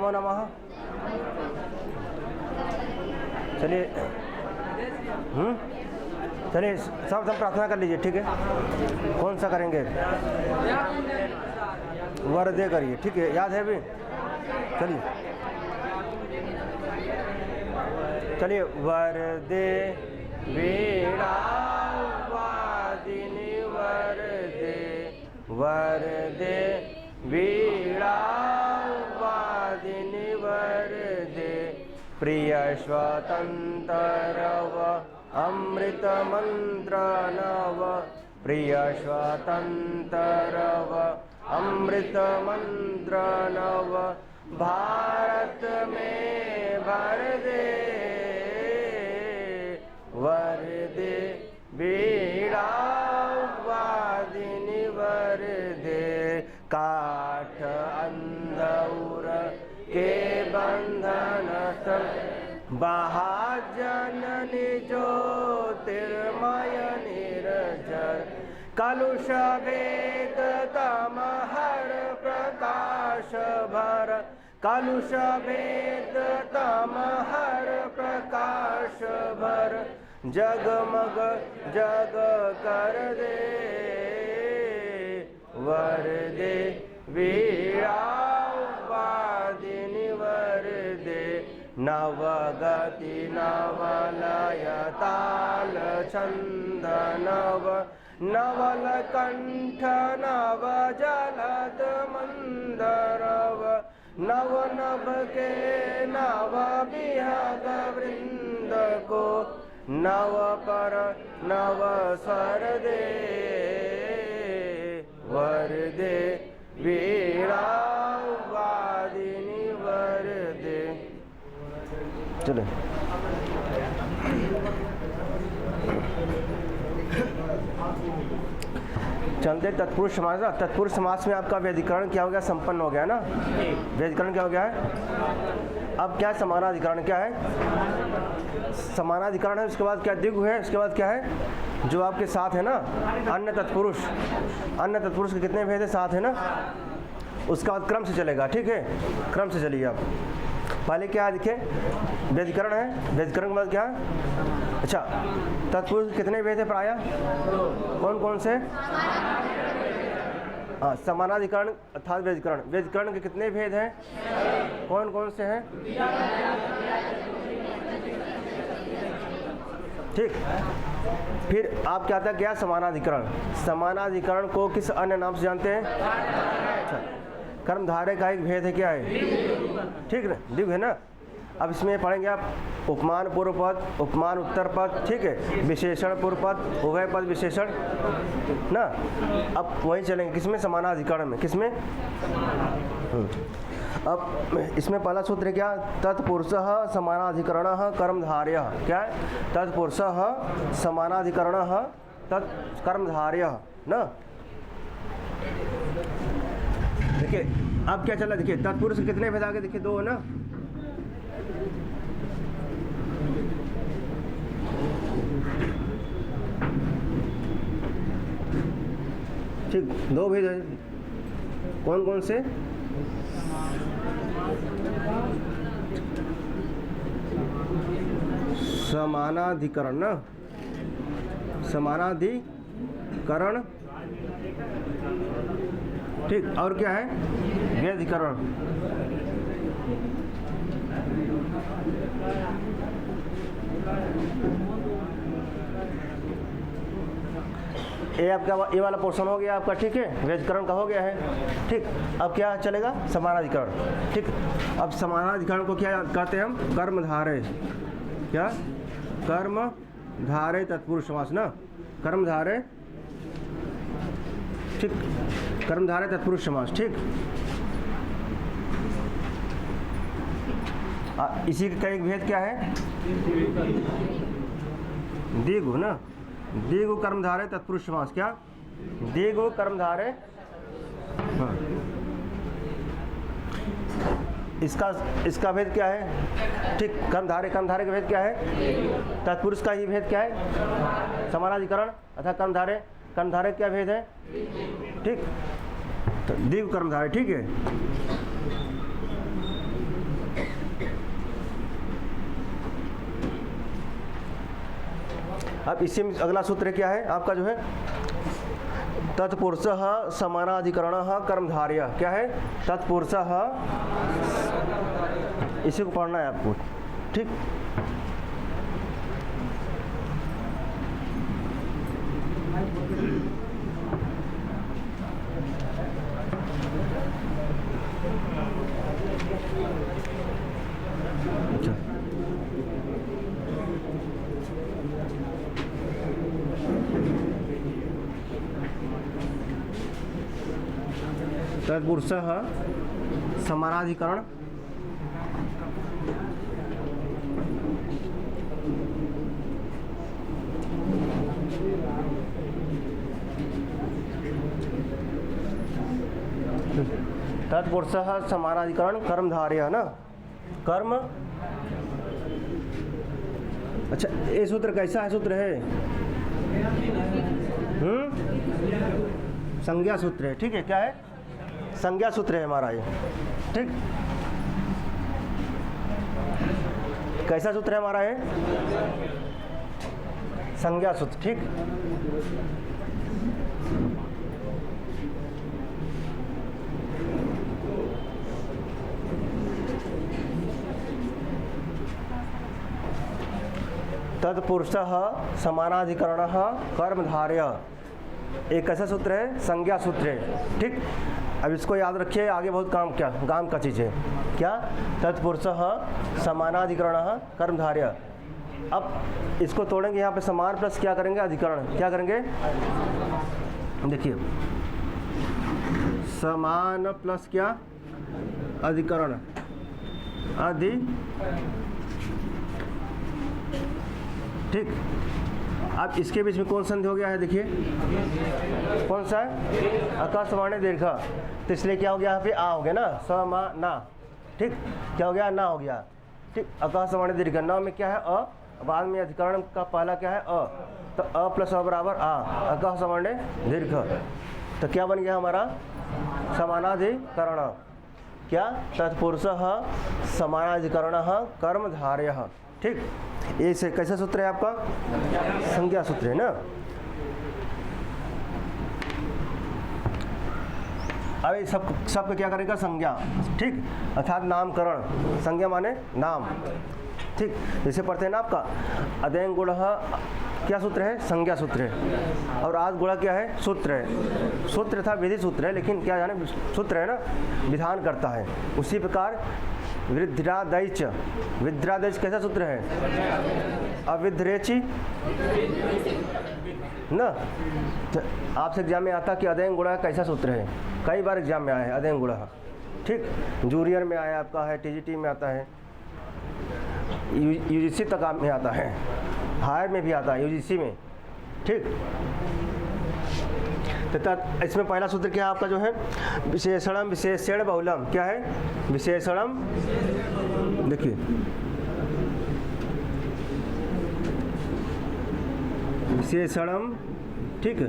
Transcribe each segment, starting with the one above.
नमो नमः। चलिए चलिए सब प्रार्थना कर लीजिए, ठीक है। कौन सा करेंगे? वरदे करिए, ठीक है। याद है अभी? चलिए वरदे वीणा वादिनी वरदे, वरदे वीणा वादिनी वरदे, प्रिय स्वतंत्रव अमृत मंत्र नव, प्रिय स्वतंत्रव अमृत मंत्र नव, भारत में भर दे वरदे वीणा वादिनी वरदे, काठ अंदौर के बंधन महाजननी ज्योतिर्मय निर्जर, कलुष भेद तम हर प्रकाश भर, कलुष भेद तम हर प्रकाश भर, जगमग जग कर दे वरदे वीणा वादिनी वरदे, नवगति नवलय ताल छंद नव, नवल कंठ नव जलद मंदरव, नव नभ के नव विहग वृंद को, नव पर नव स्वर दे वरदे वीणा वादिनी वरदे। चलो चलते तत्पुरुष समास। तत्पुरुष समास में आपका वैधिकरण क्या हो गया? संपन्न हो गया ना। वैधिकरण क्या हो गया है? अब क्या है? समानाधिकरण क्या है? समानाधिकरण है। उसके बाद क्या? द्विगु है। उसके बाद क्या है? जो आपके साथ है ना अन्य तत्पुरुष, अन्य तत्पुरुष के कितने भेद है? 7 है ना। उसका बाद क्रम से चलेगा, ठीक है। क्रम से चलिए आप। पहले क्या है देखिए? वैधिकरण है। वैधिकरण के बाद क्या है? अच्छा, तत्पुरुष कितने भेद है प्रायः? कौन कौन से? हाँ, समानाधिकरण अर्थात वैधिकरण। वैधिकरण के कितने भेद हैं? कौन कौन से हैं? ठीक। फिर आप क्या था? क्या? समानाधिकरण। समानाधिकरण को किस अन्य नाम से जानते हैं? अच्छा, कर्मधारय का एक भेद है, क्या है? ठीक है, द्विगु है ना। अब इसमें पढ़ेंगे आप उपमान पूर्व पद, उपमान उत्तर पद, ठीक है, विशेषण पूर्व पद, उभय पद विशेषण ना। अब वही चलेंगे किसमें? समानाधिकरण में। किसमें? अब इसमें पहला सूत्र है क्या? तत्पुरुषः समानाधिकरणः कर्मधारयः। क्या है? तत्पुरुषः समानाधिकरणः तत्कर्मधारयः ना। देखिए अब क्या चला, देखिए तत्पुरुष के कितने भेद आगे? देखिए 2 है ना। ठीक, 2 भेद है। कौन कौन से? समानाधिकरण ना, समानाधिकरण, ठीक। और क्या है? वैधिकरण। ये आपका ये वाला पोर्शन हो गया आपका, ठीक है। वैधिकरण का हो गया है, ठीक। अब क्या चलेगा? समानाधिकरण, ठीक। अब समानाधिकरण को क्या कहते हैं हम? कर्मधारय। क्या? कर्मधारय तत्पुरुष समास ना। कर्मधारय, ठीक। कर्मधारय तत्पुरुष समास, ठीक। इसी का एक भेद क्या है? द्विगु ना। द्विगु कर्मधारय तत्पुरुष समास। क्या? द्विगु कर्मधारय। हाँ, इसका भेद क्या है? ठीक, कर्मधारय। कर्मधारय का भेद क्या है? तत्पुरुष का ही भेद क्या है? समानाधिकरण अर्थात कर्मधारय। कर्मधारय क्या भेद है? ठीक, तो द्विगु कर्मधारय, ठीक है। अब इसी में अगला सूत्र क्या है आपका जो है, तत्पुरुषः समानाधिकरणः कर्मधारय। क्या है? तत्पुरुषः, इसी को पढ़ना है आपको, ठीक। तत्पुरुषः समानाधिकरण तत्पुरुषः समानाधिकरण कर्मधारय है ना, कर्म। अच्छा, ये सूत्र कैसा है? सूत्र है संज्ञा सूत्र है, ठीक है। क्या है? संज्ञा सूत्र है हमारा ये, ठीक। कैसा सूत्र है हमारा ये? संज्ञा सूत्र, ठीक। तत्पुरुषः समानाधिकरणः कर्मधारय, एक कैसा सूत्र है? संज्ञा सूत्र है, ठीक। अब इसको याद रखिए, आगे बहुत काम का चीज़ है। क्या? तत्पुरुषः समानाधिकरणः कर्मधारय। अब इसको तोड़ेंगे, यहाँ पे समान प्लस क्या करेंगे? अधिकरण। क्या करेंगे? देखिए, समान प्लस क्या? अधिकरण। ठीक। अब इसके बीच में कौन संधि हो गया है? देखिए कौन सा है? अका सवर्णे दीर्घ, तो इसलिए क्या हो गया? यहाँ पे आ हो गया ना, समाना, ठीक। क्या हो गया? ना हो गया, ठीक। अका सवर्णे दीर्घ, न में क्या है? अ, बाद में अधिकरण का पहला क्या है? अ, तो अ प्लस अ बराबर आ, अका सवर्णे दीर्घ। तो क्या बन गया हमारा? समानाधिकरण। क्या? तत्पुरुषः समानाधिकरणः कर्मधारयः, ठीक। ये से कैसा सूत्र है आपका? संज्ञा सूत्र है ना। अब सब क्या करेगा? संज्ञा, ठीक। अर्थात नामकरण। संज्ञा माने नाम, ठीक। जैसे पढ़ते हैं ना आपका अदेंग गुण, क्या सूत्र है? संज्ञा सूत्र है। और आज गुणा क्या है? सूत्र है। सूत्र था विधि सूत्र है, लेकिन क्या जाने सूत्र है ना, विधान करता है। उसी प्रकार वृद्धिरादैच, विद्रादैच कैसा सूत्र है? अविद्रेची ना। तो आपसे एग्जाम में आता कि अदेंग गुणा कैसा सूत्र है? कई बार एग्जाम में आया है अदेंग गुणा, ठीक। जूनियर में आया आपका है, टीजीटी में आता है, यूजीसी तक में आता है, हायर में भी आता है, यूजीसी में, ठीक। तथा इसमें पहला सूत्र क्या है आपका जो है? विशेषणम विशेषण बहुलम। क्या है? विशेषणम, देखिए विशेषणम, ठीक है।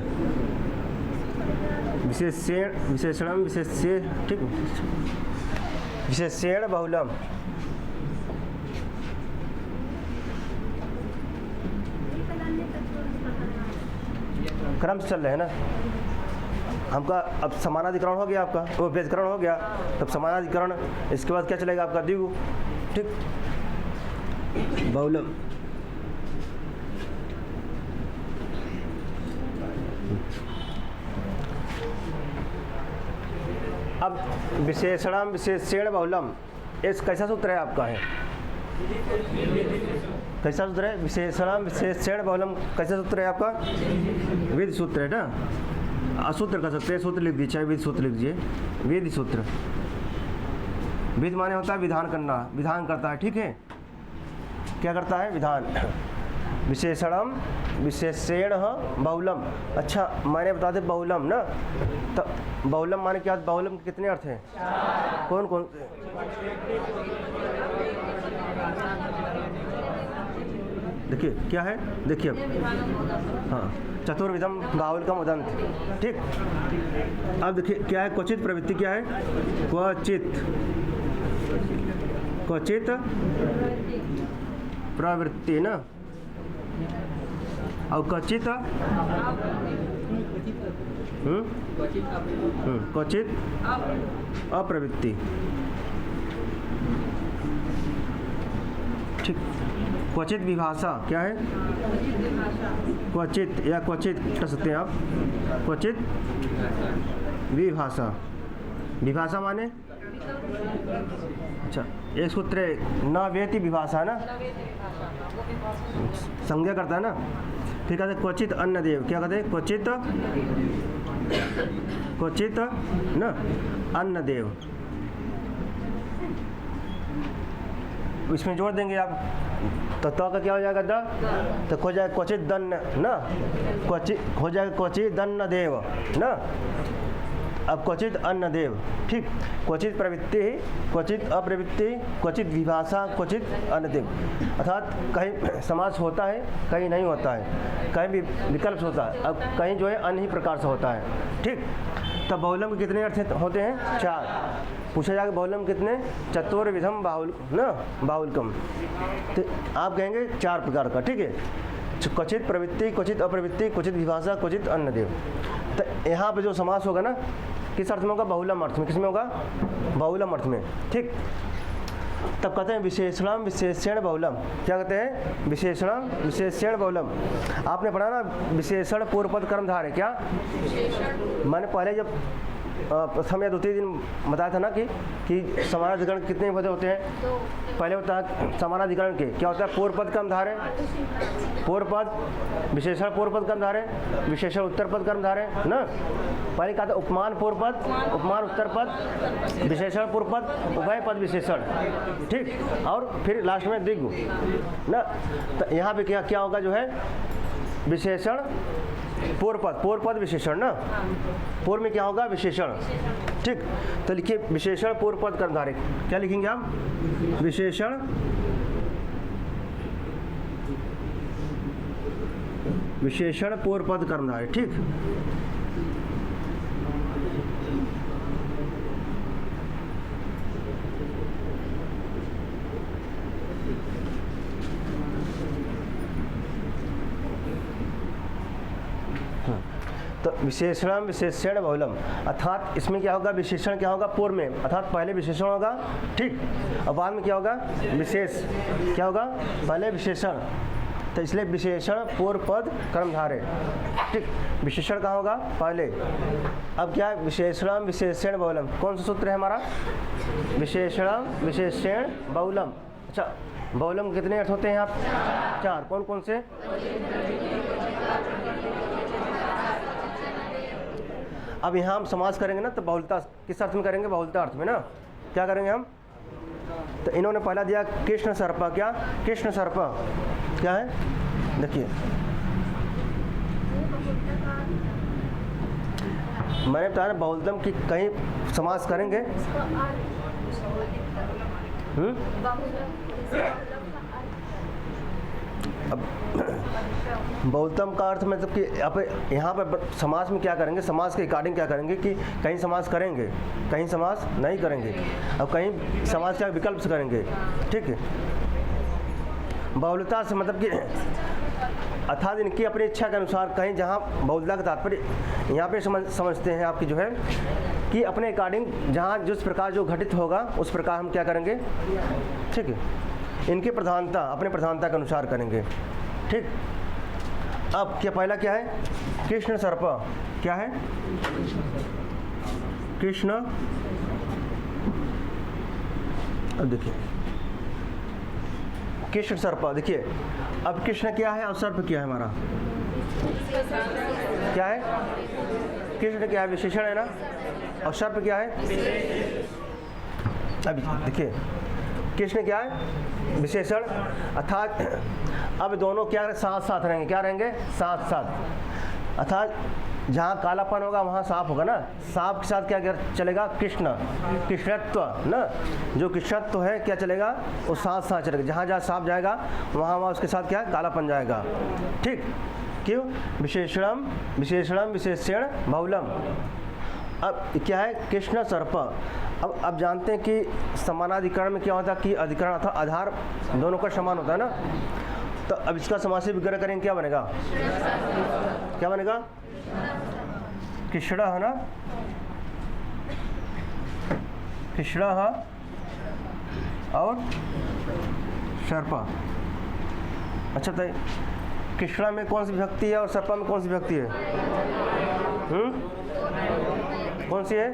विशेषणम विशेष्य, ठीक। विशेषण बहुलम, क्रम से चल रहे हैं ना हमका। अब समानाधिकरण हो गया आपका, वो व्यधिकरण हो गया, तब समानाधिकरण, इसके बाद क्या चलेगा आपका? द्विगु, ठीक। बहुलम, अब विशेषणम विशेषण बहुलम, इस कैसा सूत्र है आपका? है कैसा सूत्र है? विशेषणम विशेषण बहुलम कैसा सूत्र है आपका? विधि सूत्र है ना। असूत्र कर सकते हैं, सूत्र लिख दीजिए, विधि सूत्र लिख दीजिए, विधि सूत्र। विधि माने होता है विधान करना, विधान करता है, ठीक है। क्या करता है? विधान। विशेषणम विशेषण बहुलम, अच्छा मैंने बता दे बहुलम ना, तो बहुलम माने क्या? बहुलम के कितने अर्थ हैं? कौन कौन से? देखिए क्या है, देखिए हाँ, चतुर्विधम बाहुल्यम उदंत, ठीक। अब देखिए क्या है? क्वचित प्रवृत्ति क्या है? क्वचित, क्वचित प्रवृत्ति ना, और क्वचित क्वचित अप्रवृत्ति। ठीक, क्वचित विभाषा क्या है? क्वचित या क्वचित कह सकते हैं आप, क्वचित विभाषा। विभाषा माने अच्छा, एक सूत्र न वेति विभाषा ना, संज्ञा करता है ना। फिर कहते क्वचित अन्नदेव, क्या कहते हैं? क्वचित न अन्नदेव। इसमें जोड़ देंगे आप तो का क्या हो जाएगा? द। तो हो जाएगा क्वचित दन्न न, क्वचित हो जाएगा क्वचित दन्न देव न। अब क्वचित अन्नदेव। ठीक, क्वचित प्रवृत्ति, क्वचित अप्रवृत्ति, क्वचित विभाषा, क्वचित अन्नदेव। अर्थात कहीं समास होता है, कहीं नहीं होता है, कहीं भी विकल्प होता है, अब कहीं जो है अन्य ही प्रकार से होता है। ठीक, तब बहुलम के कितने अर्थ होते हैं? 4। पूछा जाएगा बहुलम कितने? चतुर्विधम बाहुल न बाहुलकम। तो आप कहेंगे 4 प्रकार का। ठीक है, क्वचित प्रवृत्ति, क्वचित अप्रवृत्ति, क्वचित विभाषा, क्वचित अन्नदेव। तो यहाँ पे जो समास होगा ना, किस अर्थ में होगा? बहुलम अर्थ में। किस में होगा? बहुलम अर्थ में। ठीक, तब कहते हैं विशेषणम विशेषण बहुलम। क्या कहते हैं? विशेषणम विशेषण बहुलम। आपने पढ़ा ना विशेषण पूर्व पद कर्मधारय। क्या मैंने पहले जब प्रथम या द्वितीय दिन बताया था ना कि समानाधिकरण कितने पद होते हैं? पहले होता है समानाधिकरण के क्या होता है? पूर्व पद कर्मधारय, पूर्व पद विशेषण पूर्व पद कर्मधारय, विशेषण उत्तर पद कर्मधारय ना। पहले कहा था उपमान पूर्व पद, उपमान उत्तर पद, विशेषण पूर्व पद, उभय पद विशेषण। ठीक, और फिर लास्ट में द्विगु ना। तो यहाँ पे क्या क्या होगा? जो है विशेषण पूर्व पद विशेषण ना। पूर्व में क्या होगा? विशेषण। ठीक, तो लिखिए विशेषण पूर्व पद कर्मधारय। क्या लिखेंगे आप? विशेषण विशेषण पूर्व पद कर्मधारय। ठीक, तो विशेषण विशेषण बहुलम। अर्थात इसमें क्या होगा? विशेषण क्या होगा? पूर्व में, अर्थात पहले विशेषण होगा। ठीक, और बाद में क्या होगा? विशेष। क्या होगा? पहले विशेषण, तो इसलिए विशेषण पूर्व पद कर्मधारय। ठीक, विशेषण कहाँ होगा? पहले। अब क्या है? विशेषण विशेषण बहुलम। कौन सा सूत्र है हमारा? विशेषण विशेषण बहुलम। अच्छा, बहुलम कितने अर्थ होते हैं आप? 4। कौन कौन से? अब यहाँ हम समास करेंगे ना, तो बहुलता किस अर्थ में करेंगे? बहुलता अर्थ में ना। क्या करेंगे हम? तो इन्होंने पहला दिया कृष्ण सर्प। क्या? कृष्ण सर्प क्या है? देखिए मैंने बताया ना बहुलतम की कहीं समास करेंगे। अब बहुलतम का अर्थ मतलब कि यहाँ पर समास में क्या करेंगे? समास के अकॉर्डिंग क्या करेंगे कि कहीं समास करेंगे, कहीं समास नहीं करेंगे, अब कहीं समास का विकल्प से करेंगे। ठीक है, बहुलता से मतलब कि अर्थात इनकी अपनी इच्छा के अनुसार कहीं जहाँ बहुलता का तात्पर्य यहाँ पे समझते हैं आपकी जो है कि अपने अकॉर्डिंग जहाँ जिस प्रकार जो घटित होगा उस प्रकार हम क्या करेंगे। ठीक है, इनकी प्रधानता अपने प्रधानता के अनुसार करेंगे। ठीक, अब क्या पहला क्या है? कृष्ण सर्प। क्या है? कृष्ण। अब देखिए कृष्ण सर्प। देखिए अब कृष्ण क्या है और सर्प क्या है? हमारा क्या है? कृष्ण क्या है? विशेषण है ना। और सर्प क्या है? अब देखिए कृष्ण क्या है? विशेषण। अर्थात अब दोनों क्या साथ साथ रहेंगे? क्या रहेंगे? साथ साथ। अर्थात जहाँ कालापन होगा वहाँ सांप होगा ना। सांप के साथ क्या चलेगा? कृष्ण, कृष्णत्व ना। जो कृष्णत्व है क्या चलेगा? वो साथ साथ चलेगा। जहाँ जहाँ सांप जाएगा वहाँ वहाँ उसके साथ क्या कालापन जाएगा। ठीक, क्यों? विशेषणम विशेषणम विशेषण बहुलम। अब क्या है? कृष्ण सर्प। अब जानते हैं कि समानाधिकरण में क्या होता है कि अधिकरण अर्थात आधार दोनों का समान होता है ना। तो अब इसका समासी विग्रह करेंगे, क्या बनेगा? क्या बनेगा? कृष्ण है ना, कृष्ण और सर्पा। अच्छा तो कृष्णा में कौन सी विभक्ति है और सर्पा में कौन सी विभक्ति है? कौन सी है?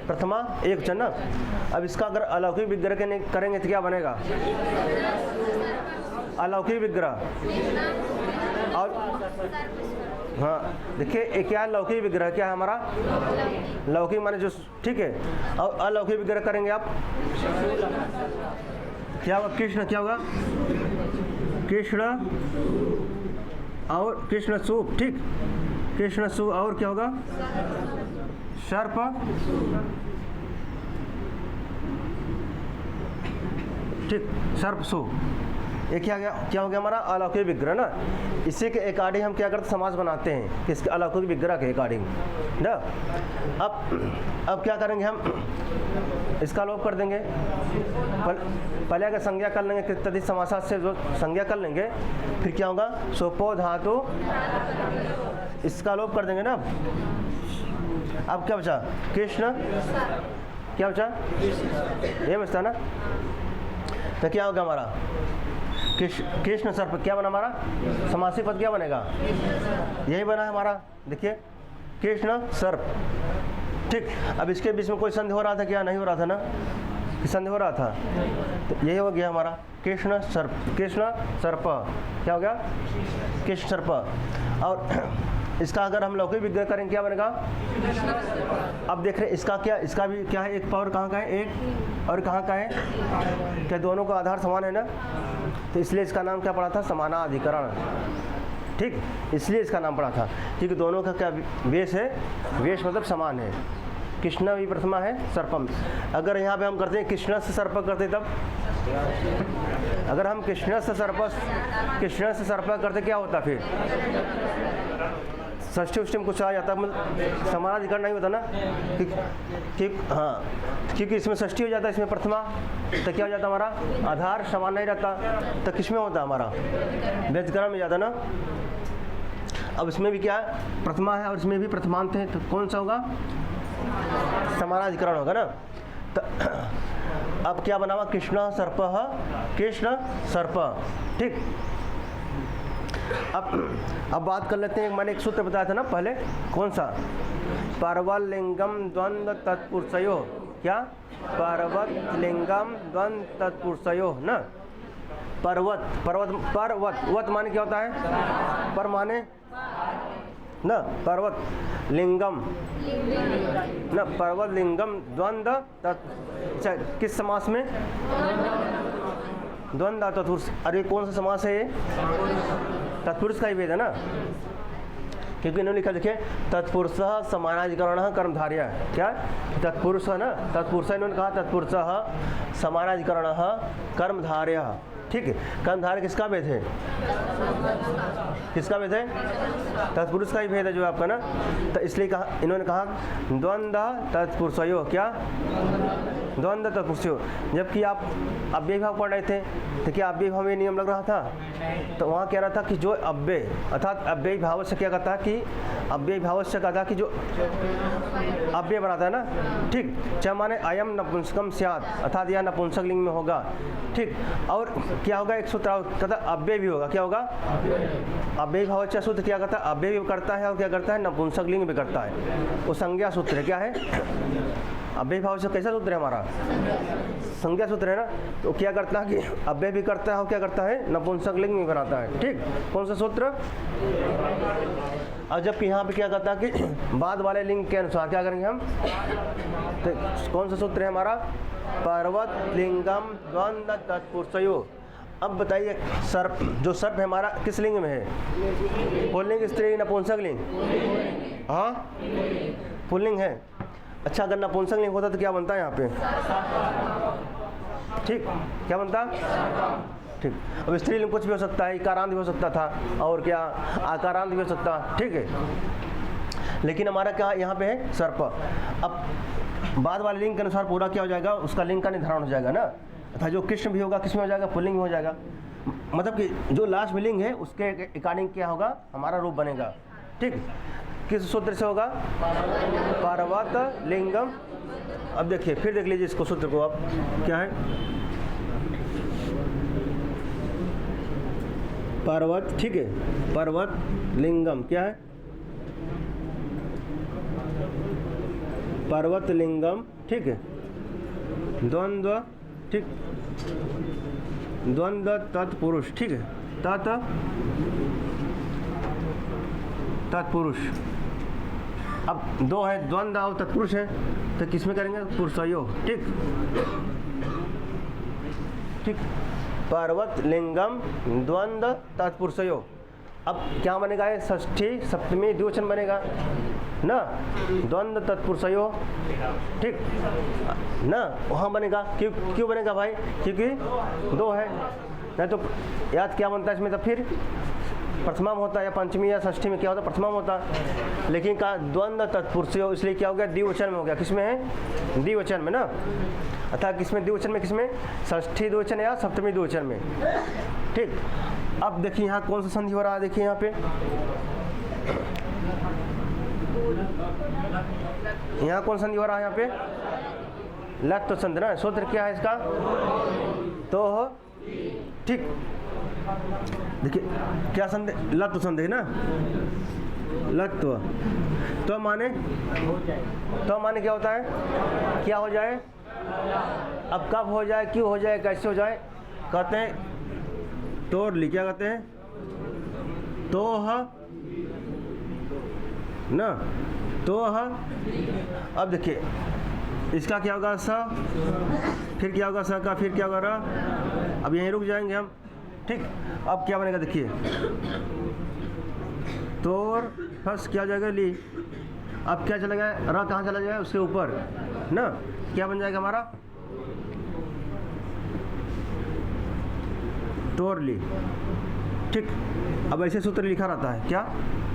प्रथमा एकवचन ना। अब इसका अगर अलौकिक विग्रह करेंगे तो क्या बनेगा? अलौकिक विग्रह। और हाँ देखिए क्या लौकिक विग्रह क्या है हमारा? लौकिक माने जो, ठीक है। और अलौकिक विग्रह करेंगे आप, क्या होगा? कृष्ण, क्या होगा? कृष्ण और कृष्ण सु, ठीक, कृष्ण सु, और क्या होगा? सर्प, ठीक, सर्प सु। ये क्या हो गया हमारा? अलौकिक विग्रह ना। इसी के अकॉर्डिंग हम क्या करते? समास बनाते हैं, किसके? अलौकिक विग्रह के अकॉर्डिंग ना। अब क्या करेंगे हम? इसका लोप कर देंगे। पहले अगर संज्ञा कर लेंगे तदि समासात से जो संज्ञा कर लेंगे, फिर क्या होगा? सोपो धातु, इसका लोप कर देंगे ना। अब क्या बचा? कृष्ण, क्या बचा? ये बचता ना। तो क्या होगा हमारा? कृष्ण सर्प, क्या बना हमारा? समासी पद क्या बनेगा? यही बना है हमारा, देखिए, कृष्ण सर्प, ठीक। अब इसके बीच में कोई संदेह हो रहा था क्या? नहीं हो रहा था ना, संदेह हो रहा था। तो यही हो गया हमारा कृष्ण सर्प, कृष्ण सर्प, क्या हो गया? कृष्ण सर्प। और इसका अगर हम लौकिक विग्रह करेंगे क्या बनेगा? अब देख रहे हैं इसका क्या, इसका भी क्या है? एक पावर कहाँ का है? एक, और कहाँ का है? क्या दोनों का आधार समान है ना? तो इसलिए इसका नाम क्या पड़ा था? समानाधिकरण, ठीक, इसलिए इसका नाम पड़ा था, क्योंकि दोनों का क्या वेश है? वेश मतलब समान है। कृष्ण भी प्रथमा है, सर्पम। अगर यहाँ पे हम करते हैं कृष्ण से सर्प करते, तब अगर हम कृष्ण से सर्प करते क्या होता? फिर षष्ठी उष्टी में कुछ आ जाता, मतलब समानाधिकरण नहीं होता ना, ठीक, हाँ, क्योंकि इसमें षष्ठी हो जाता है, इसमें प्रथमा, तो क्या हो जाता हमारा? आधार समान नहीं रहता, तो किसमें होता हमारा? व्यतिकरण में जाता ना। अब इसमें भी क्या है? प्रथमा है और इसमें भी प्रथमांत है, तो कौन सा होगा? समानाधिकरण होगा ना। तो अब क्या बना हुआ? कृष्ण सर्प, कृष्ण सर्प, ठीक। अब बात कर लेते हैं, मैंने एक सूत्र बताया था ना पहले, कौन सा? पर्वत लिंगम द्वंद्व तत्पुरुषयो, क्या? पर्वत लिंगम द्वंद्व तत्पुरुषयो ना। पर्वत, वत माने क्या होता है? पर माने ना, पर्वत लिंगम ना, पर्वत लिंगम द्वंद्व तत्, किस समास में? द्वंद्व तत्पुरुष। अरे कौन सा समास है ये? तत्पुरुष का ही भेद है ना, क्योंकि इन्होंने लिखा, देखिए, तत्पुरुष समानाधिकरण कर्मधार्य, क्या? तत्पुरुष है ना, तत्पुरुष, इन्होंने कहा तत्पुरुष समानाधिकरण कर्मधार्य, ठीक है। कर्मधार्य किसका भेद है? किसका भेद है? तत्पुरुष का ही भेद है जो आपका ना। तो इसलिए कहा, इन्होंने कहा द्वंद्व तत्पुरुषयो, क्या? द्वंद्व तत्पुरुषयो। जबकि आप अव्यय भाव पढ़ रहे थे, तो क्या अव्यय भाव में नियम लग रहा था? तो वहाँ कह रहा था कि जो अव्यय, अर्थात अव्यय भाव से क्या कहता है कि अव्यय भाव से कहता है कि जो अव्यय बनाता है ना, ठीक, चाहे माने अयम नपुंसकम स्यात्, अर्थात यह नपुंसक लिंग में होगा, ठीक। और क्या होगा? एक सूत्र कहता है अव्यय भी होगा, क्या होगा? अव्यय भाव से सूत्र क्या करता है? अव्यय भी करता है और क्या करता है? नपुंसक लिंग भी करता है। वो संज्ञा सूत्र है, क्या है? अव्यय भाव से कैसा सूत्र है हमारा? संज्ञा सूत्र है ना। तो क्या करता है कि अव्यय भी करता है और क्या करता है? नपुंसक लिंग भी बनाता है, ठीक। कौन सा सूत्र? और जबकि यहाँ पे क्या करता है कि बाद वाले लिंग के अनुसार क्या करेंगे हम? तो कौन सा सूत्र है हमारा? पर्वत लिंगम द्वंद्व तत्पुरुषयो। अब बताइए, सर्प, जो सर्प है हमारा किस लिंग में है? पुल्लिंग, स्त्री, नपुंसक लिंग? हाँ, पुल्लिंग है। अच्छा, अगर नपुंसक लिंग होता तो क्या बनता है यहाँ पे? ठीक, क्या बनता? ठीक। अब स्त्रीलिंग कुछ भी हो सकता है, इकारांत भी हो सकता था, और क्या आकारांत भी हो सकता, ठीक है। लेकिन हमारा क्या यहाँ पे है? सर्प। अब बाद वाले लिंग के अनुसार पूरा क्या हो जाएगा? उसका लिंग का निर्धारण हो जाएगा ना। अर्थात जो कृष्ण भी होगा किस में हो जाएगा? पुल्लिंग में हो जाएगा। मतलब कि जो लास्ट में लिंग है उसके अकॉर्डिंग क्या होगा, हमारा रूप बनेगा। ठीक, किस सूत्र से होगा, पर्वत लिंगम। अब देखिए, फिर देख लीजिए इसको, सूत्र को आप, क्या है, पर्वत, ठीक है, पर्वत लिंगम क्या है, पर्वत लिंगम, ठीक है, द्वंद्व, ठीक, द्वंद्व तत्पुरुष, ठीक है, तत्पुरुष। अब दो है, द्वंद्व और तत्पुरुष है, तो किसमें करेंगे, पुरुषयो, ठीक, ठीक, पर्वत लिंगम द्वंद्व तत्पुरुषयो। अब क्या बनेगा, ये षष्ठी सप्तमी द्विवचन बनेगा ना, द्वंद्व तत्पुरुषयो, ठीक ना, वहाँ बनेगा। क्यों बनेगा भाई, क्योंकि दो है, नहीं तो याद क्या बनता है इसमें, तो फिर प्रथमाम होता है, या पंचमी या षष्ठी में क्या होता है, प्रथमाम होता है। लेकिन का द्वंद्व तत्पुरुषयो, इसलिए क्या हो गया, द्विवचन में हो गया। किसमें है, द्विवचन में ना, अर्थात किसमें, द्विवचन में, किसमें, षष्ठी द्विवचन या सप्तमी द्विवचन में। ठीक, अब देखिए यहाँ कौन सा संधि हो रहा है, देखिए यहाँ पे, यहाँ कौन संधि हो रहा है, यहाँ पे लत्व संधि ना। सूत्र क्या है इसका, तो ठीक, देखिए क्या संधि, लत्व संधि ना, लत्व, तो माने क्या होता है, क्या हो जाए, अब कब हो जाए, क्यों हो जाए, कैसे हो जाए, कहते हैं तोड़ ली, क्या कहते हैं, तोह ना, तोह। अब देखिए इसका क्या होगा, सा, फिर क्या होगा, सा का, फिर क्या होगा, रा। अब यहीं रुक जाएंगे हम। ठीक, अब क्या बनेगा, देखिए तोड़, फर्स्ट क्या हो जाएगा, ली। अब क्या चला गया, रा कहाँ चला जाएगा, उसके ऊपर ना, क्या बन जाएगा हमारा, तोड़ ली। ठीक, अब ऐसे सूत्र लिखा रहता है, क्या,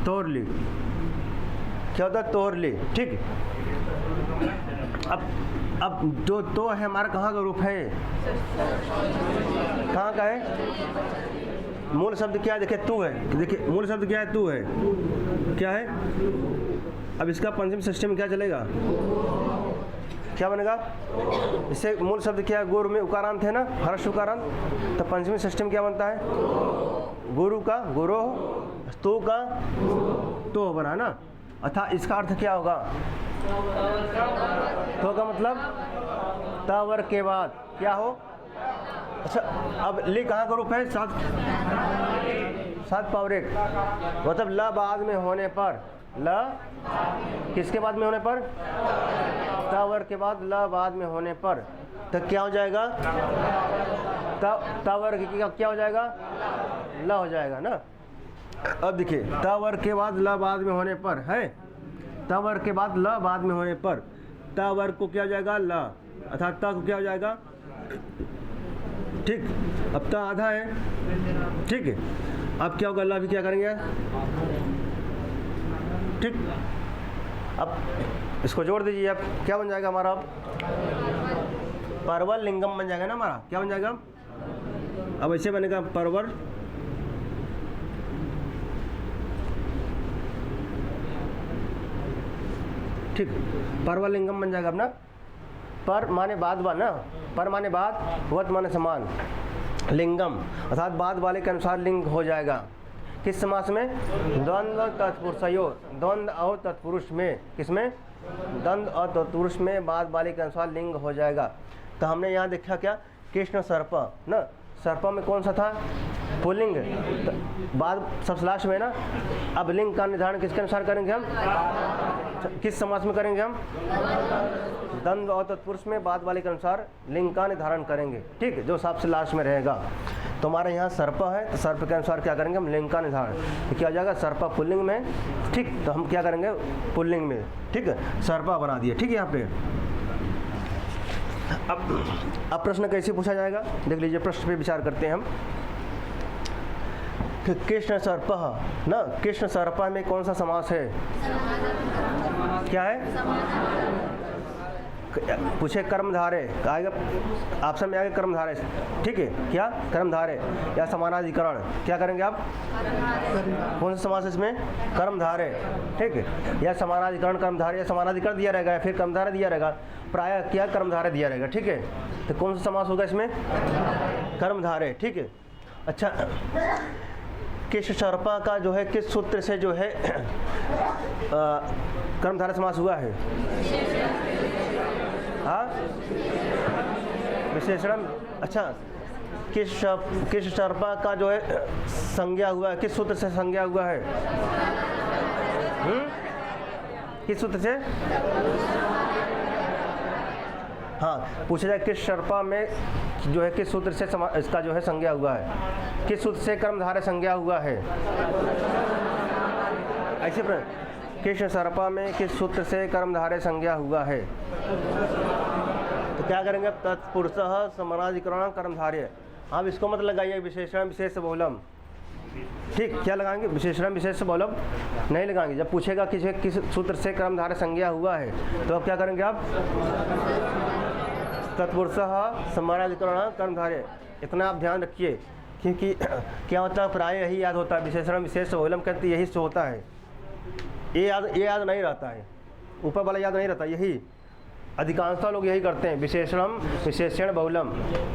तोड़ ली, क्या होता है, तोड़ ली। ठीक, अब जो तो है हमारा कहाँ का रूप है, कहाँ का है, मूल शब्द क्या है, देखिए तू है, देखिए मूल शब्द क्या है, तू है, क्या है। अब इसका पंचमी षष्ठी में क्या चलेगा, क्या बनेगा, इससे मूल शब्द क्या है, गुरु में उकारांत है ना, हर्ष उकारांत, तो पंचमी षष्ठी में क्या बनता है, गुरु का गुरो, तू का तो बना ना। अर्थात इसका अर्थ क्या होगा, तो का मतलब तावर के बाद क्या हो। अच्छा, अब ली कहाँ का रूप है, सात पावरेक, मतलब ल बाद में होने पर, ल किसके बाद में होने पर, तावर के बाद ल बाद में होने पर, तो क्या हो जाएगा, तावर क्या हो जाएगा, ल हो जाएगा ना। अब देखिए तावर के बाद ल बाद में होने पर है, तावर के बाद ल बाद में होने पर, तावर को क्या हो जाएगा, ल, अर्थात ता को क्या हो जाएगा, ठीक, अब ता आधा है, ठीक है। अब क्या होगा, ल भी क्या करेंगे, ठीक, अब इसको जोड़ दीजिए, अब क्या बन जाएगा हमारा, अब परवल लिंगम बन जाएगा ना हमारा, क्या बन जाएगा, अब ऐसे बनेगा परवल, ठीक, परवल लिंगम बन जाएगा अपना। पर माने बाद ना, पर माने बाद, वत माने समान, लिंगम अर्थात बाद वाले के अनुसार लिंग हो जाएगा। किस समास में, द्वंद्व तत्पुरुषयो, द्वंद्व और तत्पुरुष में, किसमें, द्वंद्व और तत्पुरुष में बाद वाले के अनुसार लिंग हो जाएगा। तो हमने यहाँ देखा क्या, कृष्ण सर्प ना, सर्प में कौन सा था, पुल्लिंग, तो बाद सबसे लास्ट में ना। अब लिंग का निर्धारण किसके अनुसार करेंगे हम, किस समास में करेंगे हम, द्वंद्व और तत्पुरुष में बाद वाले के अनुसार लिंग का निर्धारण करेंगे। ठीक है, जो सबसे लास्ट में रहेगा। तो हमारे यहाँ सर्प है, तो सर्प के अनुसार क्या करेंगे हम, लिंग का निर्धारण। तो क्या हो जाएगा, सर्प पुल्लिंग में, ठीक, तो हम क्या करेंगे पुल्लिंग में, ठीक है, सर्पा बना दिए। ठीक है, यहाँ पे अब प्रश्न कैसे पूछा जाएगा, देख लीजिए, प्रश्न पे विचार करते हैं हम। कृष्ण सर्प ना, कृष्ण सर्प में कौन सा समास है, क्या है, पूछे कर्मधारय आएगा, ऑप्शन में आएगा कर्मधारय, ठीक है, क्या कर्मधारय या समानाधिकरण, क्या करेंगे आप, कौन सा समास इसमें, कर्मधारय, ठीक है, या समानाधिकरण कर्मधारय या समानाधिकरण दिया रहेगा या फिर कर्मधारय दिया रहेगा, प्रायः क्या कर्मधारय दिया रहेगा, ठीक है, तो कौन सा समास होगा इसमें, कर्मधारय, ठीक है। अच्छा, किस सर्पा का जो है किस सूत्र से जो है कर्मधारय समास हुआ है, हाँ, विशेषण, अच्छा, किस सर्पा का जो है संज्ञा हुआ है, किस सूत्र से संज्ञा हुआ है, किस सूत्र से, हाँ, पूछा जाए किस सर्पा में जो है किस सूत्र से इसका जो है संज्ञा हुआ है, किस सूत्र से कर्मधारय संज्ञा हुआ है, ऐसे किस सर्पा में किस सूत्र से कर्मधारय संज्ञा हुआ है, तो क्या करेंगे, तत्पुरुषः समानाधिकरण कर्मधारय। आप इसको मत लगाइए विशेषण विशेष बहुलम, ठीक, क्या लगाएंगे, विशेषण विशेष बहुलम नहीं लगाएंगे। जब पूछेगा किस सूत्र से कर्मधारय संज्ञा हुआ है तो अब क्या करेंगे आप, तत्पुरुषः समानाधिकरण कर्मधारय, इतना आप ध्यान रखिए, क्योंकि क्या होता है प्राय यही याद होता है, विशेषण विशेष बहुलम कहते यही से होता है, ये याद नहीं रहता है, ऊपर वाला याद नहीं रहता, यही अधिकांशतः लोग यही करते हैं, विशेषणम विशेषण बहुलम,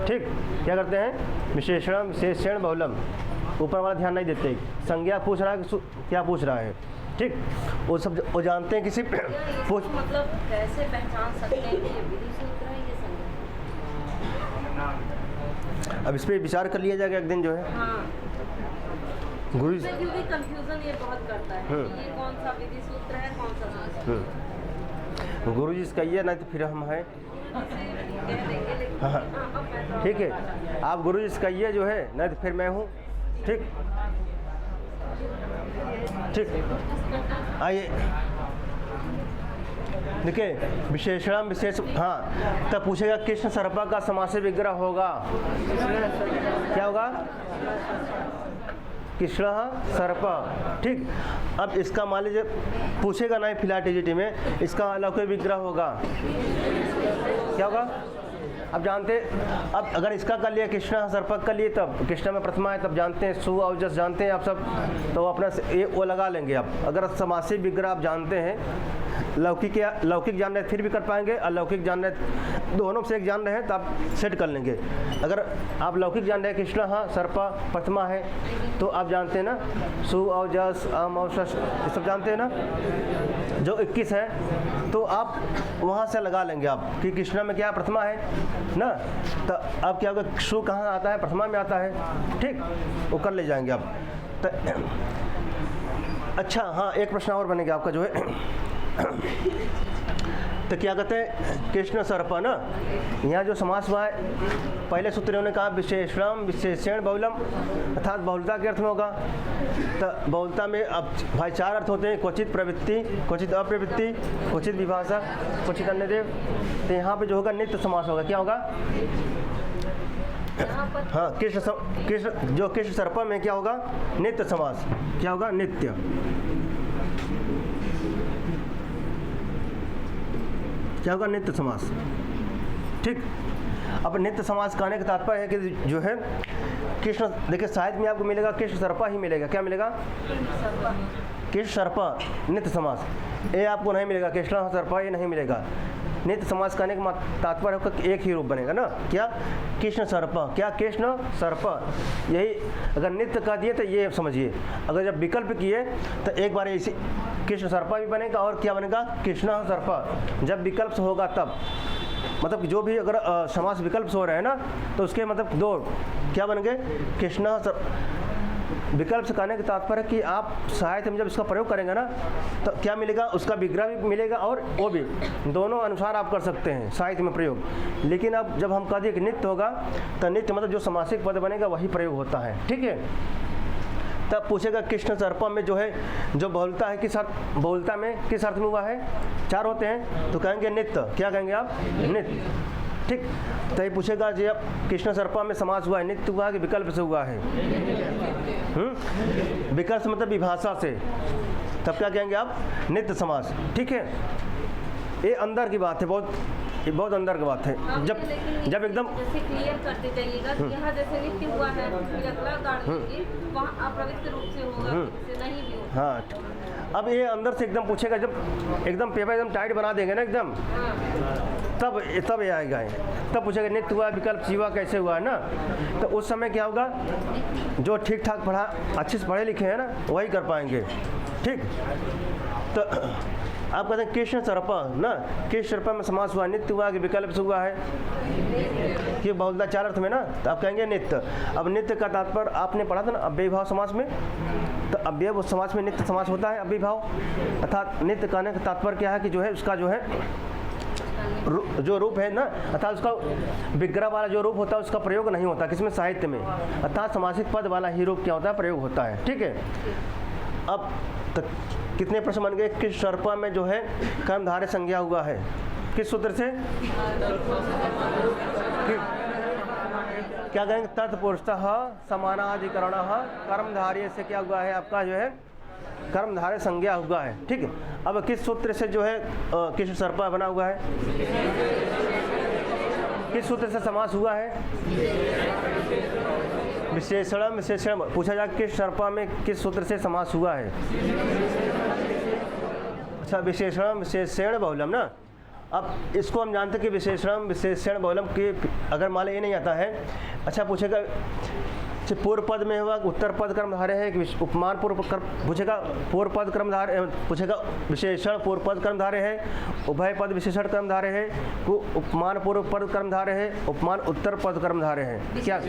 ठीक, क्या करते हैं, विशेषणम विशेषण बहुलम, ऊपर वाला ध्यान नहीं देते, संज्ञा पूछ रहा है कि क्या पूछ रहा है, ठीक, वो सब वो जानते हैं किसी पूछ, मतलब कैसे पहचान सकते हैं कि ये विधि सूत्र है, ये संज्ञा। अब इस पर विचार कर लिया जाएगा एक दिन जो है, हाँ, गुरु, क्योंकि कंफ्यूजन ये बहुत करता है, ये कौन सा विधि सूत्र है, कौन सा सूत्र, गुरु जी कहिए, नहीं तो फिर हम हैं, हाँ, ठीक है, आप गुरु जी कहिए जो है, नहीं तो फिर मैं हूँ, ठीक, ठीक, आइए देखिए, विशेषण विशेष, हाँ, तब पूछेगा कृष्ण सर्पा का समास विग्रह होगा, क्या होगा, कृष्ण सर्प, ठीक। अब इसका मान लीजिए पूछेगा नहीं फिलहाल में, इसका अलौकिक विग्रह होगा, क्या होगा, अब जानते, अब अगर इसका कर लिया कृष्ण सर्पक कर लिए, तब कृष्ण में प्रथमा है, तब जानते हैं सु और जस जानते हैं आप सब, तो अपना ये वो लगा लेंगे आप। अगर समासी विग्रह आप जानते हैं, लौकिक जान रहे फिर भी कर पाएंगे, अलौकिक जान रहे दोनों से एक जान रहे हैं तो आप सेट कर लेंगे। अगर आप लौकिक जान रहे हैं कृष्ण हाँ सर्पा प्रथमा है, तो आप जानते हैं ना सु और जस अम और शश, ये सब जानते हैं ना, जो 21 है, तो आप वहाँ से लगा लेंगे आप कि कृष्णा में क्या प्रथमा है ना, तो अब क्या होगा, सु कहाँ आता है, प्रथमा में आता है, ठीक, वो कर ले जाएंगे आप। तो अच्छा हाँ, एक प्रश्न और बनेगा आपका जो है तो क्या कहते हैं कृष्ण सर्प ना, यहाँ जो समास हुआ है पहले सूत्र उन्होंने कहा विशेषण विशेषण बहुलम, अर्थात बहुलता के अर्थ में होगा। तो बहुलता में अब भाई 4 अर्थ होते हैं, क्वचित प्रवृत्ति, क्वचित अप्रवृत्ति, क्वचित विभाषा, क्वचित अन्य देव। तो यहाँ पे जो होगा नित्य समास होगा, क्या होगा, हाँ कृष्ण जो कृष्ण सर्प में क्या होगा, नित्य समास, क्या होगा, नित्य, क्या होगा, नित्य समास, ठीक। अब नित्य समास कहने का तात्पर्य है कि जो है कृष्ण, देखिए साहित्य में आपको मिलेगा कृष्ण सर्पा ही मिलेगा, क्या मिलेगा, कृष्ण सर्पा नित्य समास, ये आपको नहीं मिलेगा, कृष्ण सर्पा ये नहीं मिलेगा। नित्य समास कहने का तात्पर्य होगा कि एक ही रूप बनेगा ना, क्या, कृष्ण सर्पा, क्या कृष्ण सर्पा, यही अगर नित्य कह दिए तो ये समझिए। अगर जब विकल्प किए तो एक बार इसी कृष्ण सर्पा भी बनेगा और क्या बनेगा, कृष्ण सर्पा। जब विकल्प होगा तब, मतलब जो भी अगर समास विकल्प हो रहे हैं ना, तो उसके मतलब 2 क्या बन गए, कृष्ण विकल्प से कहने का तात्पर्य है कि आप साहित्य में जब इसका प्रयोग करेंगे ना, तो क्या मिलेगा, उसका विग्रह भी मिलेगा और वो भी, दोनों अनुसार आप कर सकते हैं साहित्य में प्रयोग। लेकिन अब जब हम कह दिए कि नित्य होगा, तो नित्य मतलब जो समासिक पद बनेगा वही प्रयोग होता है, ठीक है। तब पूछेगा कृष्ण सर्प में जो है जो बहुलता है किस अर्थ, बहुलता में किस अर्थ में हुआ है, 4 होते हैं, तो कहेंगे नित्य, क्या कहेंगे आप, नित्य, ठीक। तो ये पूछेगा जी अब कृष्ण सर्पा में समास हुआ है, नित्य हुआ है कि विकल्प से हुआ है, विकल्प से मतलब विभाषा से, तब क्या कहेंगे आप, नित्य समास, ठीक है। ये अंदर की बात है, बहुत ये बहुत अंदर की बात है। जब एकदम जैसे क्लियर करते जाइएगा कि यहाँ जैसे नृत्य हुआ है फिर अगला गाड़ देंगे वहाँ अपवित्र रूप से होगा, जैसे नहीं भी होगा। हाँ, अब ये अंदर से एकदम पूछेगा, जब एकदम पेपर एकदम टाइट बना देंगे ना एकदम, तब ये आएगा। तब पूछेगा नित्य हुआ, विकल्प जीवा कैसे हुआ है ना। तो उस समय क्या होगा, जो ठीक ठाक पढ़ा अच्छे से पढ़े लिखे हैं ना वही कर पाएंगे। ठीक, तो आप कहते हैं कृष्ण सर्पा ना, कृष्ण सर्पा में समास हुआ, नित्य हुआ कि विकल्प से हुआ है, ये बहुलता चार अर्थ में ना, तो आप कहेंगे नित्य। अब नित्य का तात्पर्य आपने पढ़ा था ना अव्ययी भाव समास में, तो अव्ययी समास में नित्य समास होता है अव्ययी भाव, अर्थात नित्य कहने का तात्पर्य क्या है कि जो है उसका जो है जो रूप है ना, अर्थात उसका विग्रह वाला जो रूप होता है उसका प्रयोग नहीं होता किसमें, साहित्य में, अर्थात समासिक पद वाला ही रूप क्या होता है, प्रयोग होता है। ठीक है, अब तो कितने प्रश्न बन गए। किस सर्पा में जो है कर्मधारय संज्ञा हुआ है, किस सूत्र से, क्या कहेंगे, तत्पुरुषतः समानाधिकरण कर्मधारय से क्या हुआ है आपका जो है कर्मधारय संज्ञा हुआ है। ठीक है, अब किस सूत्र से जो है किस सर्पा बना हुआ है, किस सूत्र से समास हुआ है, विशेषण विशेषण पूछा जाए किस सर्पा में किस सूत्र से समास हुआ है। अच्छा, विशेषण विशेषण बहुलम ना। अब इसको हम जानते हैं कि विशेषण विशेषण बहुलम की अगर मान ये नहीं आता है, अच्छा पूछेगा पूर्व पद में हुआ उत्तर पद कर्मधारय है कि उपमान पूर्व पूछेगा, पूर्व पद कर्मधारय पूछेगा, विशेषण पूर्व पद कर्मधारय है, उभय पद विशेषण कर्मधारय है, उपमान पूर्व पद कर्मधारय है, उपमान उत्तर पद कर्मधारय है। क्या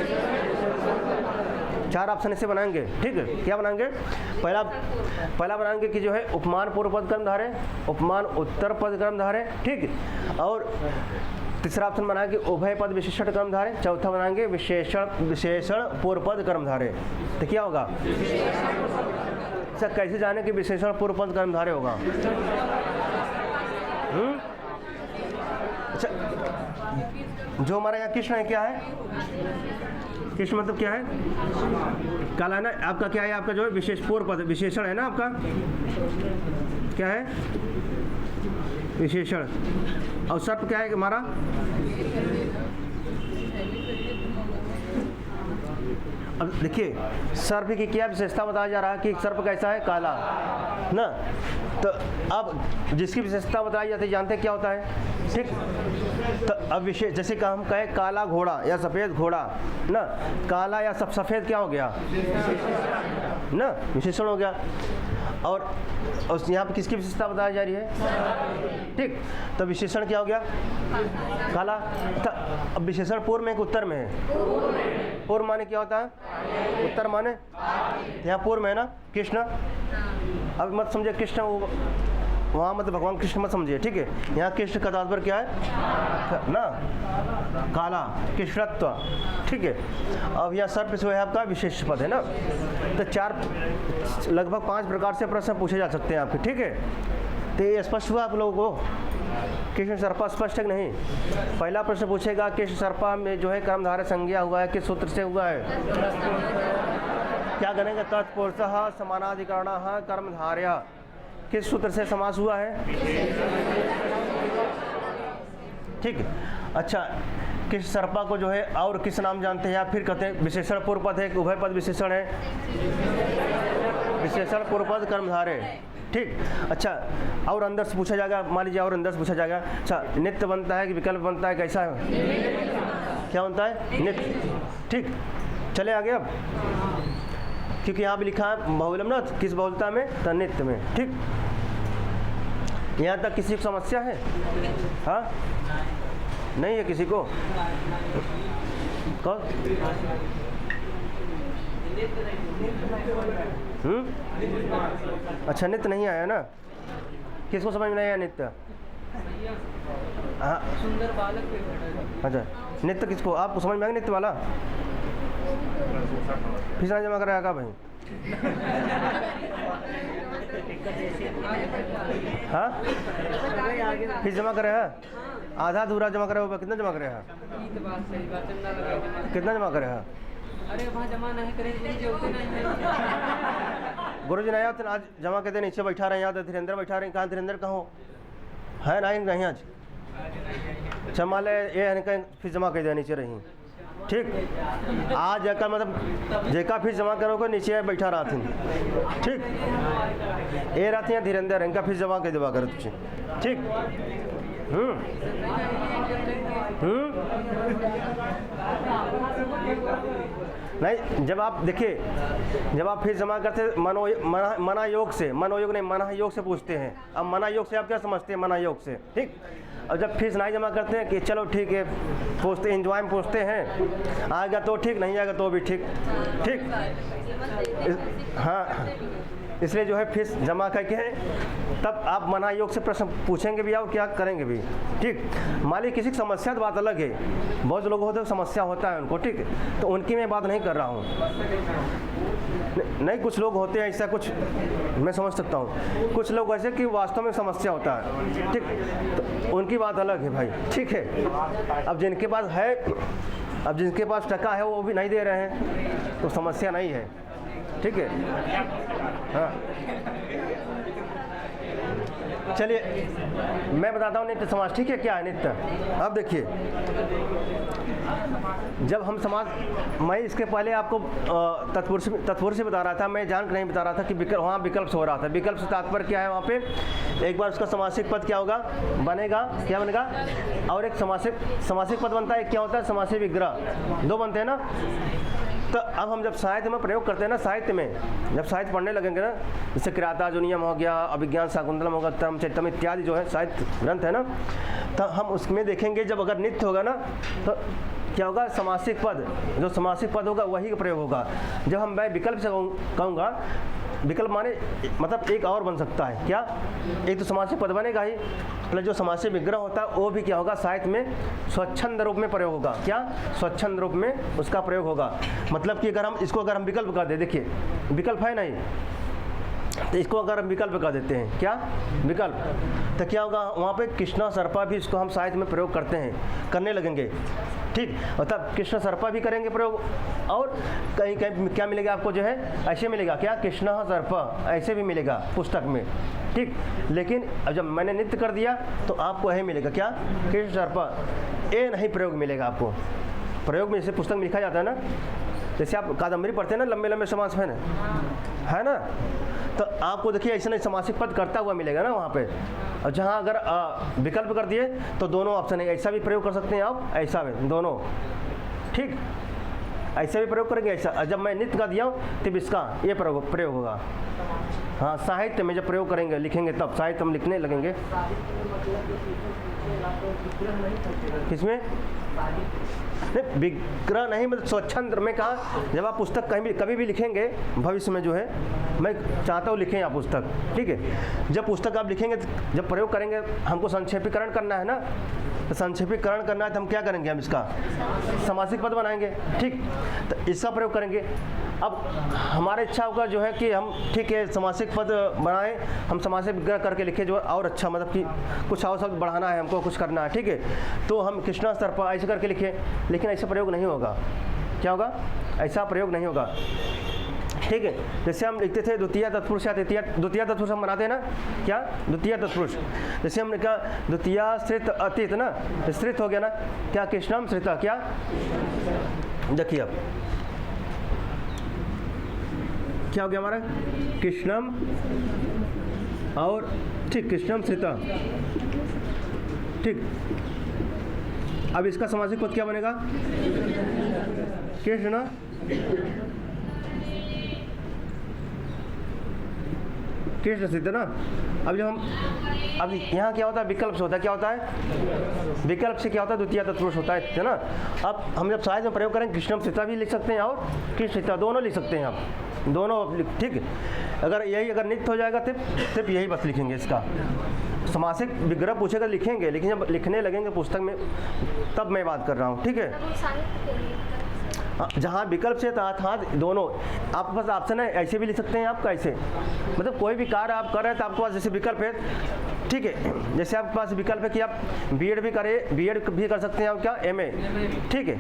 चार ऑप्शन इससे बनाएंगे। ठीक है, क्या बनाएंगे, पहला बनाएंगे कि जो है उपमान पूर्व पद कर्मधारय, उपमान उत्तर पद कर्मधारय। ठीक, और तीसरा ऑप्शन बनाया कि उभय पद विशेषण कर्मधारय, चौथा बनाएंगे विशेषण पूर्व पद कर्मधारय। तो क्या होगा, अच्छा कैसे जाने कि विशेषण पूर्व पद कर्मधारय होगा। अच्छा, जो हमारे यहाँ कृष्ण है क्या है, कृष्ण मतलब क्या है, काला है ना, आपका क्या है, आपका जो है विशेष पूर्व पद विशेषण है ना, आपका क्या है विशेषण, और सर्प क्या है हमारा, अब देखिए सर्प की क्या विशेषता बताया जा रहा है कि सर्प कैसा है, काला ना। तो अब जिसकी विशेषता बताई जाती है जानते हैं क्या होता है। ठीक, तो अब विशेष जैसे कि हम कहें काला घोड़ा या सफ़ेद घोड़ा ना, काला या सफ़ेद क्या हो गया ना, विशेषण हो गया। और यहाँ पर किसकी विशेषता बताई जा रही है। ठीक, तो विशेषण क्या हो गया, काला। अब विशेषण पूर्व में एक उत्तर में है, पूर्व माने क्या होता है, उत्तर माने, यहाँ पूर्व में है ना कृष्ण। अब मत समझे कृष्ण वहाँ मतलब भगवान कृष्ण मत समझिए। ठीक है, यहाँ कृष्ण का तात्पर्य क्या है ना, काला कृष्णत्व। ठीक है, अब यहाँ सर्प जो है आपका विशेष पद है ना। तो चार लगभग 5 प्रकार से प्रश्न पूछे जा सकते हैं आपके। ठीक है, तो ये स्पष्ट हुआ आप लोगों को, कृष्ण सर्पा स्पष्ट है कि नहीं। पहला प्रश्न पूछेगा कृष्ण सर्पा में जो है कर्मधारय संज्ञा हुआ है, किस सूत्र से हुआ है, क्या करेंगे, तत्पुरुषः समानाधिकरणः कर्मधारय, किस सूत्र से समास हुआ है। ठीक, अच्छा किस सर्पा को जो है और किस नाम जानते हैं, या फिर कहते हैं विशेषण पूर्व पद है कि उभय पद विशेषण है, विशेषण पूर्व पद कर्मधारय। ठीक, अच्छा और अंदर से पूछा जाएगा, मान लीजिए और अंदर से पूछा जाएगा, अच्छा नित्य बनता है कि विकल्प बनता है, कैसा है, क्या बनता है, नित्य। ठीक, चले आगे अब, क्योंकि यहाँ भी लिखा है बहुलम ना, किस बहुलता में, तो नित्य में। ठीक, यहाँ तक किसी को समस्या है, हाँ नहीं है किसी को, कौन अच्छा नित्य नहीं आया ना, किसको समझ में नहीं आया नित्य, हाँ सुंदर बालक। अच्छा नित्य किसको, आपको समझ में आएगा नित्य वाला, फीस ना जमा कराया का भाई, हाँ फीस जमा करे है, आधा अधूरा जमा करे हो, कितना जमा करे है, कितना जमा करे है, अरे वहाँ जमा नहीं करेंगे जो गुरु जी नहीं आते आज जमा कहते नीचे बैठा रहे, यहाँ धीरेन्द्र बैठा रहे, कहाँ धीरेन्द्र कहाँ है, नहीं आज अच्छा मान ले ये इनका फीस जमा कर देनी चाहिए रही, ठीक। आज जाकर मतलब जेका फीस जमा करोगे नीचे बैठा रहा थी, ठीक। ये रहती है धीरेन्द्र इनका फीस जमा कर देवा करो तुझे, ठीक। नहीं, जब आप देखिए, जब आप फीस जमा करते मना योग से, मनोयोग नहीं मना योग से पूछते हैं। अब मना योग से आप क्या समझते हैं? मना योग से, ठीक। और जब फीस नहीं जमा करते हैं कि चलो ठीक है पूछते एंजॉय में पूछते हैं, आएगा तो ठीक, नहीं आएगा तो भी ठीक, ठीक। हाँ, इसलिए जो है फीस जमा करके तब आप मना योग से प्रश्न पूछेंगे भी और क्या करेंगे भी, ठीक। मान लीजिए किसी की समस्या तो बात अलग है, बहुत लोग होते हैं समस्या होता है उनको, ठीक, तो उनकी मैं बात नहीं कर रहा हूँ। नहीं, कुछ लोग होते हैं ऐसा, कुछ मैं समझ सकता हूँ, कुछ लोग ऐसे कि वास्तव में समस्या होता है, ठीक, तो उनकी बात अलग है भाई, ठीक है। अब जिनके पास है, अब जिनके पास टका है वो भी नहीं दे रहे हैं तो समस्या नहीं है, ठीक है। हाँ, चलिए मैं बताता हूँ नित्य समाज, ठीक है। क्या है नित्य? अब देखिए, जब हम समाज, मैं इसके पहले आपको तत्पुरुष से बता रहा था, मैं जान के नहीं बता रहा था कि वहाँ विकल्प से हो रहा था। विकल्प से तात्पर्य क्या है? वहाँ पे एक बार उसका समासिक पद क्या होगा, बनेगा, क्या बनेगा, और एक समासिक पद बनता है, क्या होता है, समासिक विग्रह, दो बनते हैं ना। तो अब हम जब साहित्य में प्रयोग करते हैं ना, साहित्य में जब साहित्य पढ़ने लगेंगे ना, जैसे किराता जुनियम हो गया, अभिज्ञान शाकुंतलम होगा, धर्मचरितम इत्यादि जो है साहित्य ग्रंथ है ना, तो हम उसमें देखेंगे जब अगर नित्य होगा ना तो क्या होगा, समासिक पद, जो समासिक पद होगा वही का प्रयोग होगा। जब हम मैं विकल्प से कहूँगा, विकल्प माने मतलब एक और बन सकता है, क्या, एक तो समासिक पद बनेगा ही, प्लस जो समासिक विग्रह होता है वो भी क्या होगा, साहित्य में स्वच्छंद रूप में प्रयोग होगा। क्या, स्वच्छंद रूप में उसका प्रयोग होगा। मतलब कि अगर हम विकल्प कर दे, देखिए विकल्प है नहीं, तो इसको अगर हम विकल्प कर देते हैं, क्या विकल्प, तो क्या होगा, वहाँ पे कृष्णा सर्पा भी इसको हम साहित्य में प्रयोग करते हैं, करने लगेंगे, ठीक। मतलब कृष्ण सर्पा भी करेंगे प्रयोग, और कहीं कहीं क्या मिलेगा आपको, जो है ऐसे मिलेगा, क्या, कृष्णा सर्पा ऐसे भी मिलेगा पुस्तक में, ठीक। लेकिन जब मैंने नित्य कर दिया तो आपको यही मिलेगा, क्या, कृष्ण सर्पा, ये नहीं प्रयोग मिलेगा आपको। प्रयोग में जैसे पुस्तक में लिखा जाता है ना, जैसे आप कादम्बरी पढ़ते हैं ना, लंबे लंबे समास है ना, तो आपको देखिए ऐसे नहीं समासिक पद करता हुआ मिलेगा ना वहाँ पे। और जहाँ अगर विकल्प कर दिए तो दोनों ऑप्शन है, ऐसा भी प्रयोग कर सकते हैं आप, ऐसा भी, दोनों, ठीक, ऐसा भी प्रयोग करेंगे, ऐसा। जब मैं नित्य का दिया हूँ तब इसका ये प्रयोग होगा। हाँ, साहित्य में जब प्रयोग करेंगे, लिखेंगे, तब साहित्य हम लिखने लगेंगे। किसमें? नहीं, विग्रह नहीं, मतलब स्वच्छंद में कहा, जब आप पुस्तक कभी भी लिखेंगे भविष्य में, जो है मैं चाहता हूँ लिखें आप पुस्तक, ठीक है। जब पुस्तक आप लिखेंगे, जब प्रयोग करेंगे, हमको संक्षेपीकरण करना है ना, तो संक्षेपीकरण करना है तो हम क्या करेंगे, हम इसका समासिक पद बनाएंगे, ठीक, तो इसका प्रयोग करेंगे। अब हमारा इच्छा होगा जो है कि हम, ठीक है, समासिक पद बनाएं, हम समासिक विग्रह करके लिखें जो और अच्छा, मतलब कि कुछ और शब्द बढ़ाना है हमको, कुछ करना है, ठीक है, तो हम कृष्णा सर्पा ऐसे करके लिखें। लेकिन ऐसा प्रयोग नहीं होगा, क्या होगा, ऐसा प्रयोग नहीं होगा, ठीक है। जैसे हम लिखते थे द्वितीय तत्पुरुष या द्वितीय तत्पुरुष हम बनाते हैं ना, क्या, द्वितीय तत्पुरुष, जैसे हमने कहा द्वितीय श्रित अतीत ना, श्रित हो गया ना, क्या, कृष्णम श्रिता, क्या, देखिए अब क्या हो गया हमारा, कृष्णम और, ठीक, कृष्णम श्रिता, ठीक। अब इसका समासिक पद क्या बनेगा, कृष्ण, कृष्ण सिद्ध ना। अब जब हम, अब यहाँ क्या होता है, विकल्प से होता है, क्या होता है, विकल्प से क्या होता है, द्वितीय तत्पुरुष होता है ना। अब हम जब साहित्य में प्रयोग करें, कृष्णम सीता भी लिख सकते हैं और कृष्ण सीता दोनों लिख सकते हैं आप, दोनों, ठीक। अगर नित्य हो जाएगा तब यही बस लिखेंगे इसका। समासिक विग्रह पूछेगा लिखेंगे, लेकिन जब लिखने लगेंगे पुस्तक में तब मैं बात कर रहा हूँ, ठीक है। जहाँ विकल्प से था दोनों, आपके पास ऑप्शन है, ऐसे भी लिख सकते हैं आप, कैसे, मतलब कोई भी कार्य आप कर रहे हैं तो आपके पास जैसे विकल्प है, ठीक है। जैसे आपके पास विकल्प है कि आप बीएड भी करें, बीएड भी कर सकते हैं आप, क्या, एमए, ठीक है।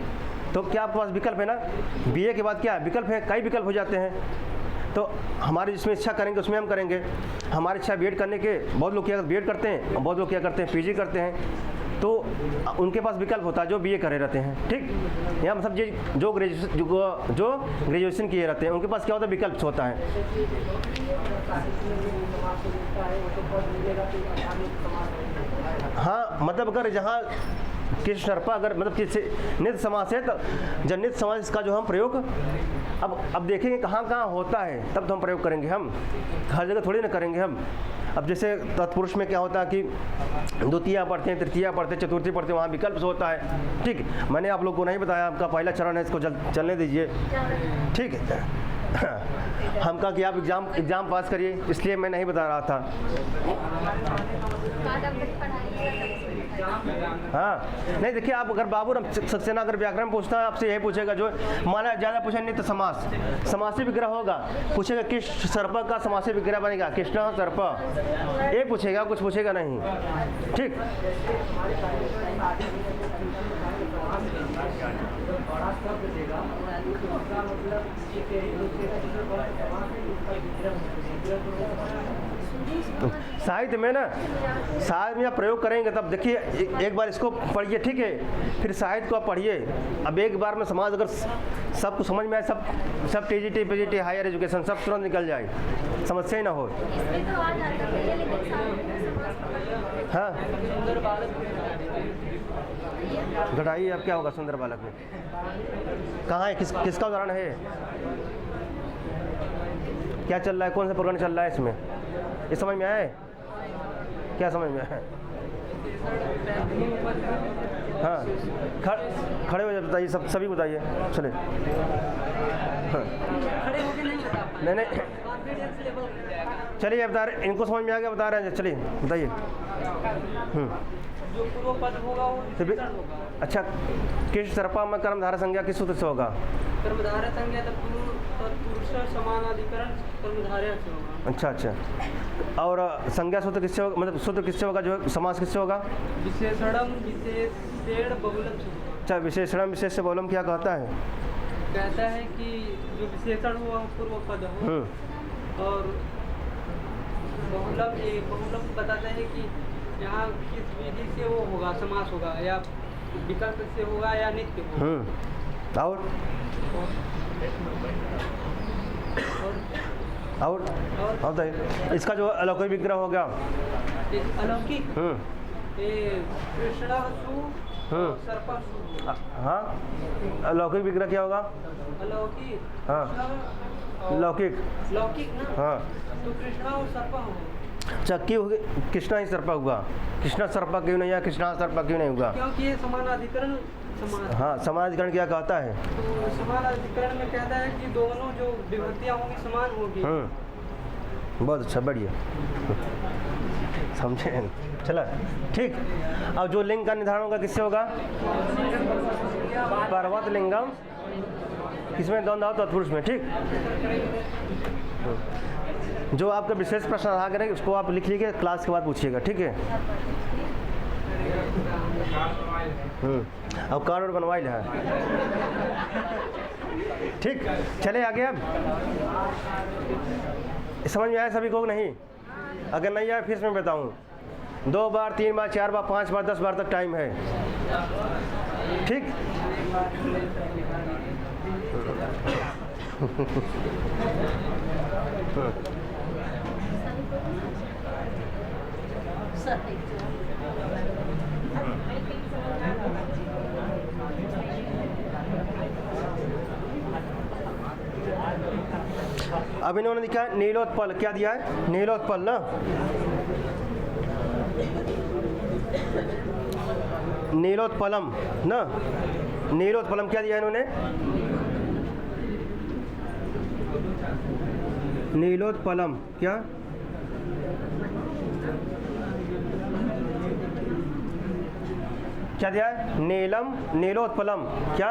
तो क्या आपके पास विकल्प है ना, बीए के बाद क्या विकल्प है, कई विकल्प हो जाते हैं। तो हमारी जिसमें इच्छा करेंगे उसमें हम करेंगे। हमारी इच्छा बीएड करने के, बहुत लोग क्या बीएड करते हैं, बहुत लोग क्या करते हैं, पीजी करते हैं। तो उनके पास विकल्प होता है जो बीए करे रहते हैं, ठीक। यहाँ मतलब जो ग्रेजुएशन किए रहते हैं उनके पास क्या होता है, विकल्प होता है। हाँ, मतलब अगर जहाँ किस शर्पा अगर मतलब किसी नित्य समास है तो जब नित्य समास इसका जो हम प्रयोग अब देखेंगे कहाँ कहाँ होता है, तब तो हम प्रयोग करेंगे। हम हर जगह थोड़ी ना करेंगे हम। अब जैसे तत्पुरुष में क्या होता है कि द्वितीया पढ़ते हैं, तृतीया पढ़ते हैं, चतुर्थी पढ़ते हैं, वहाँ विकल्प से होता है, ठीक। मैंने आप लोग को नहीं बताया, आपका पहला चरण है, इसको चलने दीजिए, ठीक है। हम कहा कि आप एग्ज़ाम पास करिए, इसलिए मैं नहीं बता रहा था। हाँ, नहीं देखिए, आप अगर बाबू सक्सेना अगर व्याकरण पूछता है आपसे, यही पूछेगा जो माना ज़्यादा पूछे नित्य समास, समासी विग्रह होगा, पूछेगा किस सर्प का समासी विग्रह बनेगा, कृष्ण सर्प, ये पूछेगा, कुछ पूछेगा नहीं, ठीक। साहित्य में ना, साहित्य में आप प्रयोग करेंगे तब देखिए, एक बार इसको पढ़िए, ठीक है, फिर साहित्य को आप पढ़िए। अब एक बार में समाज अगर सब कुछ समझ में आए, सब टीजीटी पीजीटी हायर एजुकेशन सब तुरंत निकल जाए, समस्या ही ना हो। हाँ, घटाइए, अब क्या होगा सुंदर बालक में, कहाँ है, किसका उदाहरण है, क्या चल रहा है, कौन सा प्रकरण चल रहा है इसमें, ये समझ में आए, क्या समझ में आया? हाँ, खड़े हो जाए, बताइए, सभी बताइए, चले। हाँ, नहीं, चलिए बता रहे, इनको समझ में आ गया, बता रहे हैं, चलिए बताइए। जो पूर्व पद होगा वो अच्छा, किस सर्पा में कर्मधारय संज्ञा किस सूत्र से होगा? कर्मधारय संज्ञा तत्पुरुष समानाधिकरण कर्मधारय से होगा। अच्छा, और संज्ञा सूत्र किससे होगा, मतलब सूत्र किससे होगा, जो समास किससे होगा? विशेषणम विशेषण बहुलम से। अच्छा, विशेषणम विशेष बहुलम क्या कहता है? कहता है कि जो विशेषण हुआ पूर्व पद हो, और बहुलम बताता है कि यहाँ किस विधि से वो होगा, समास होगा, या विकल्प से होगा, या नित्य होगा। और इसका जो अलौकिक विग्रह हो गया, अलौकिक कृष्णासु सर्पासु। हाँ, अलौकिक विग्रह क्या होगा? अलौकिक, हाँ, लौकिक ना, हाँ, तो कृष्णा और सर्पा होगा। अच्छा, क्यों कृष्णा ही सर्पा हुआ? कृष्णा सर्पा क्यों नहीं, या कृष्णा सर्पा क्यों नहीं हुआ? क्योंकि ये समानाधिकरण समान। हाँ, समानाधिकरण क्या कहता है? तो समानाधिकरण में कहता है कि दोनों जो विभक्तियाँ होंगी समान होगी। बहुत अच्छा, बढ़िया, समझे, चला, ठीक। अब जो लिंग का निर्धारण होगा किससे होगा? पर्वत लिंगम, किसमें? द्वंद्व तत्पुरुष में, ठीक। जो आपका विशेष प्रश्न रहा करेंगे उसको आप लिख लीजिए, क्लास के बाद पूछिएगा, ठीक है। अब कार्ड बनवाइल है, ठीक। चले आगे, अब समझ में आया सभी को? नहीं, अगर नहीं आया फिर मैं बताऊँ, 2 बार 3 बार 4 बार 5 बार 10 बार तक टाइम है, ठीक। अब इन्होंने लिखा है नीलोत्पल, क्या दिया है? नीलोत्पल ना, नीलोत्पलम ना, नीलोत्पलम क्या दिया इन्होंने? नीलोत्पलम क्या? क्या दिया है? नीलम, नीलोत्पलम क्या?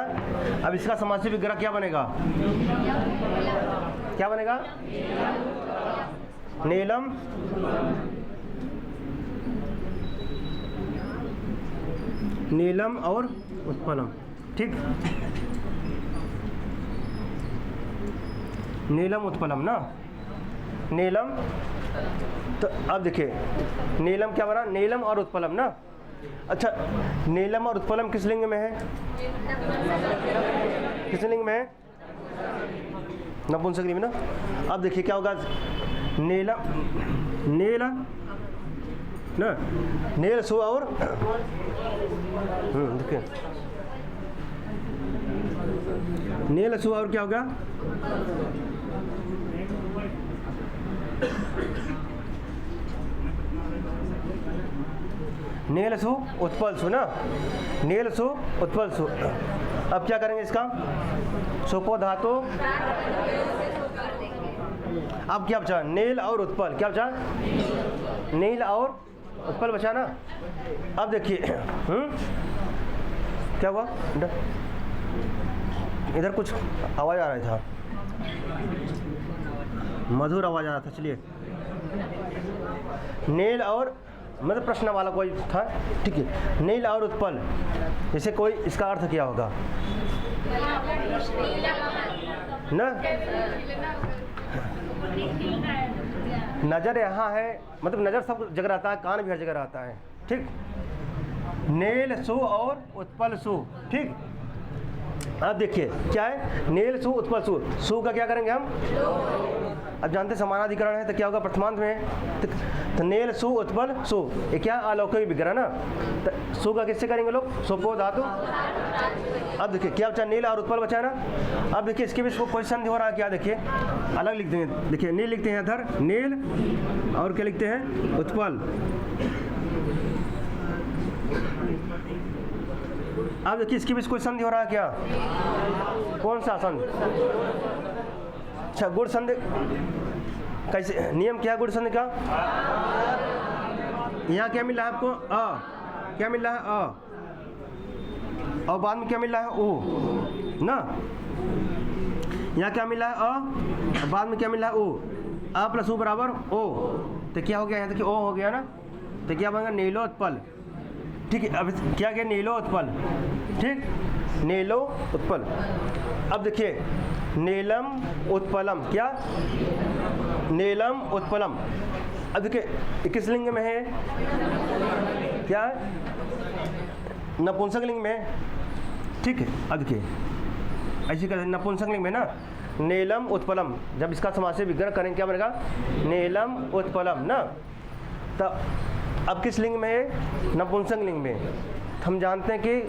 अब इसका समासी विग्रह क्या बनेगा? क्या बनेगा? नीलम नीलम और उत्पलम, ठीक। नीलम उत्पलम ना, नीलम, तो अब देखिए नीलम क्या बना? नीलम और उत्पलम ना, अच्छा, नीलम और उत्पलम किस लिंग में है? किस लिंग में है? नपुंसक लिंग में ना। अब देखिए क्या होगा, नीलम नील ना, नील सु और देखिए नील सु और क्या होगा? नील सु उत्पल सु ना, नील सु उत्पल सु। अब क्या करेंगे इसका? सुपो धातु। अब क्या बचा? नील और उत्पल। क्या बचा? नील और उत्पल बचा ना। अब देखिए क्या हुआ? इधर कुछ आवाज़ आ रहा था, मधुर आवाज़ आ रहा था। चलिए, नील और मतलब प्रश्न वाला कोई था, ठीक है। नील और उत्पल, जैसे कोई इसका अर्थ क्या होगा ना? नज़र यहाँ है, मतलब नज़र सब जगह रहता है, कान भी हर जगह रहता है, ठीक। नील सु और उत्पल सु, ठीक। अब देखिए क्या है, नील सु उत्पल सु। सु का क्या करेंगे हम? अब जानते समानाधिकरण है तो क्या होगा? प्रथमांत में तो नील सु उत्पल सु, ये क्या अलौकिक विग्रह ना। तो सु का किससे करेंगे लोग? सुपो धातु। अब देखिए क्या बचा? नील और उत्पल बचा ना। अब देखिए इसके भी कोई संधि हो रहा है क्या? देखिए अलग लिखते हैं, देखिए नील लिखते हैं इधर, नील और क्या लिखते हैं? उत्पल। अब देखिए इसके बीच कोई संधि हो रहा है क्या? कौन सा संधि? अच्छा, गुण संधि। कैसे नियम क्या है गुण संधि का? यहाँ क्या मिल रहा है आपको? अ। क्या मिल रहा है? अ। और बाद में क्या मिल रहा है? ओ ना। यहाँ क्या मिल रहा है? अ। और बाद में क्या मिल रहा है? ओ। अ प्लस ओ बराबर ओ। तो क्या हो गया? यहाँ देखिए ओ हो गया ना। तो क्या बनेगा? नीलोत्पल, ठीक है। अब क्या क्या? नीलो उत्पल, ठीक। नीलो उत्पल। अब देखिए नीलम उत्पलम, क्या? नीलम उत्पलम। अब देखिए किस लिंग में है? क्या है? नपुंसक लिंग में है, ठीक है। अब देखिए ऐसे कर, नपुंसक लिंग में ना, नीलम उत्पलम। जब इसका समास विग्रह करेंगे क्या बनेगा? नीलम उत्पलम ना। तो अब किस लिंग में है? नपुंसक लिंग में। हम जानते हैं कि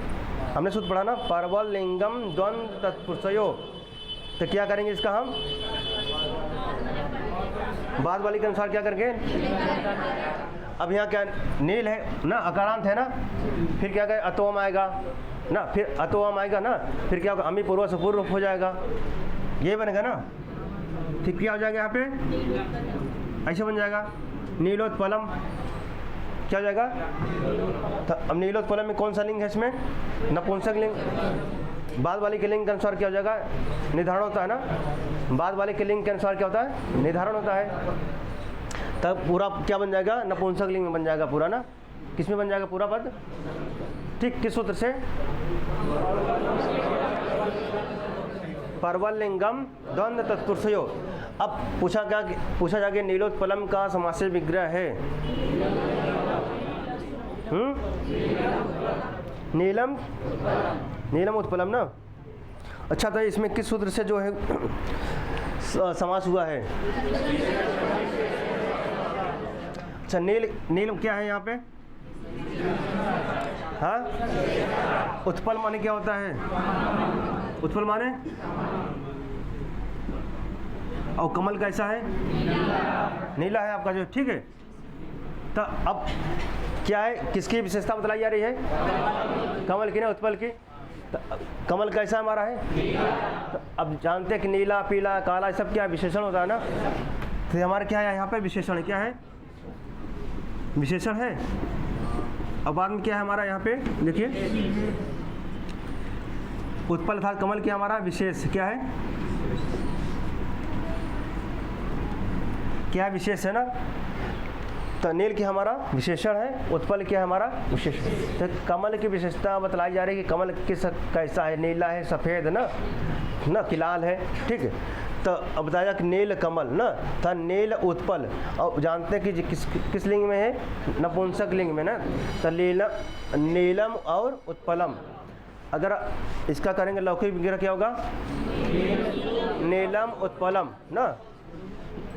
हमने सूत्र पढ़ा ना, परवल लिंगम द्वंद तत्पुरुषयो। तो क्या करेंगे इसका हम? बाद वाली के अनुसार क्या करेंगे? अब यहाँ क्या नील है ना, अकारांत है ना, फिर क्या करें? अतोम आएगा ना, फिर अतोम आएगा ना, फिर क्या होगा? अमी पूर्व से पूर्व हो जाएगा, ये बनेगा ना। ठीक, क्या हो जाएगा यहाँ पे? ऐसे बन जाएगा नीलोत्पलम। क्या हो जाएगा? तो अब नीलोत्पलम में कौन सा लिंग है इसमें? नपुंसक लिंग। बाद वाले के लिंग के अनुसार क्या हो जाएगा? निर्धारण होता है ना। बाद वाले के लिंग के अनुसार क्या होता है? निर्धारण होता है। तब पूरा क्या बन जाएगा? नपुंसक लिंग में बन जाएगा पूरा ना। किस में बन जाएगा पूरा पद? ठीक, किस सूत्र से? परवल लिंगम द्वंद तत्पुरुषयो। अब पूछा जाके नीलोत्पलम का समास्य विग्रह है नीलम उत्पलम ना। अच्छा, तो इसमें किस सूत्र से जो है समास हुआ है? अच्छा, नीलम क्या है यहाँ पे? हाँ, उत्पल माने क्या होता है? उत्पल माने, और कमल कैसा है? नीला है आपका जो, ठीक है। तो अब क्या है, किसकी विशेषता बताई जा रही है? कमल की ना, उत्पल की। तो कमल कैसा हमारा है? तो अब जानते हैं कि नीला, पीला, काला, सब क्या विशेषण होता है ना। तो हमारा क्या है यहाँ पे? विशेषण। क्या है? विशेषण है। और बाद में क्या है हमारा यहाँ पे? देखिए, उत्पल अर्थात कमल क्या हमारा विशेष क्या है? क्या विशेष है ना। तो नील की हमारा विशेषण है, उत्पल क्या है हमारा विशेषण। तो कमल की विशेषता बतलाई जा रही है कि कमल किस कैसा है? नीला है, सफ़ेद ना कि लाल है, ठीक है। तो अब बताया कि नील कमल ना था, नील उत्पल। और जानते हैं कि किस लिंग में है? नपुंसक लिंग में ना। तो नीलम और उत्पलम। अगर इसका करेंगे लौकिक विग्रह क्या होगा? नीलम उत्पलम ना।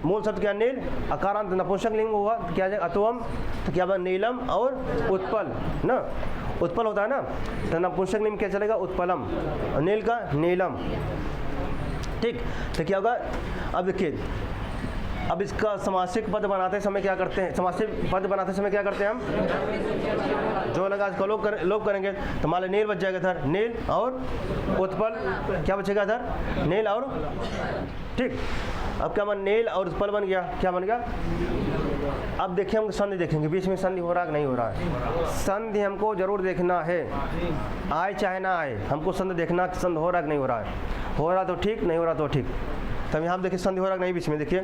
मूल शब्द क्या? नील, अकारांत नपुंसक लिंग हुआ तो क्या जाएगा? अत्वम। तो क्या होगा? नीलम और उत्पल ना। उत्पल होता है ना, तो नपुंसक लिंग क्या चलेगा? उत्पलम। और नील का नीलम। ठीक, तो क्या होगा? अब देखिए, अब इसका समासिक पद बनाते समय क्या करते हैं? समासिक पद बनाते समय क्या करते हैं हम? जो लगा इसका लोप करेंगे तो मान लो नील बच जाएगा इधर, नील और उत्पल। क्या बचेगा इधर? नील और, ठीक। अब क्या बन? नील और उत्पल बन गया। क्या बन गया? अब देखिए, हम संधि देखेंगे, बीच में संधि हो रहा है कि नहीं हो रहा है। संधि हमको जरूर देखना है, आए चाहे ना आए, हमको संधि देखना कि संधि हो रहा है कि नहीं हो रहा है। हो रहा तो ठीक, नहीं हो रहा तो ठीक। तब यहाँ देखिए संधि हो रहा है कि नहीं? बीच में देखिए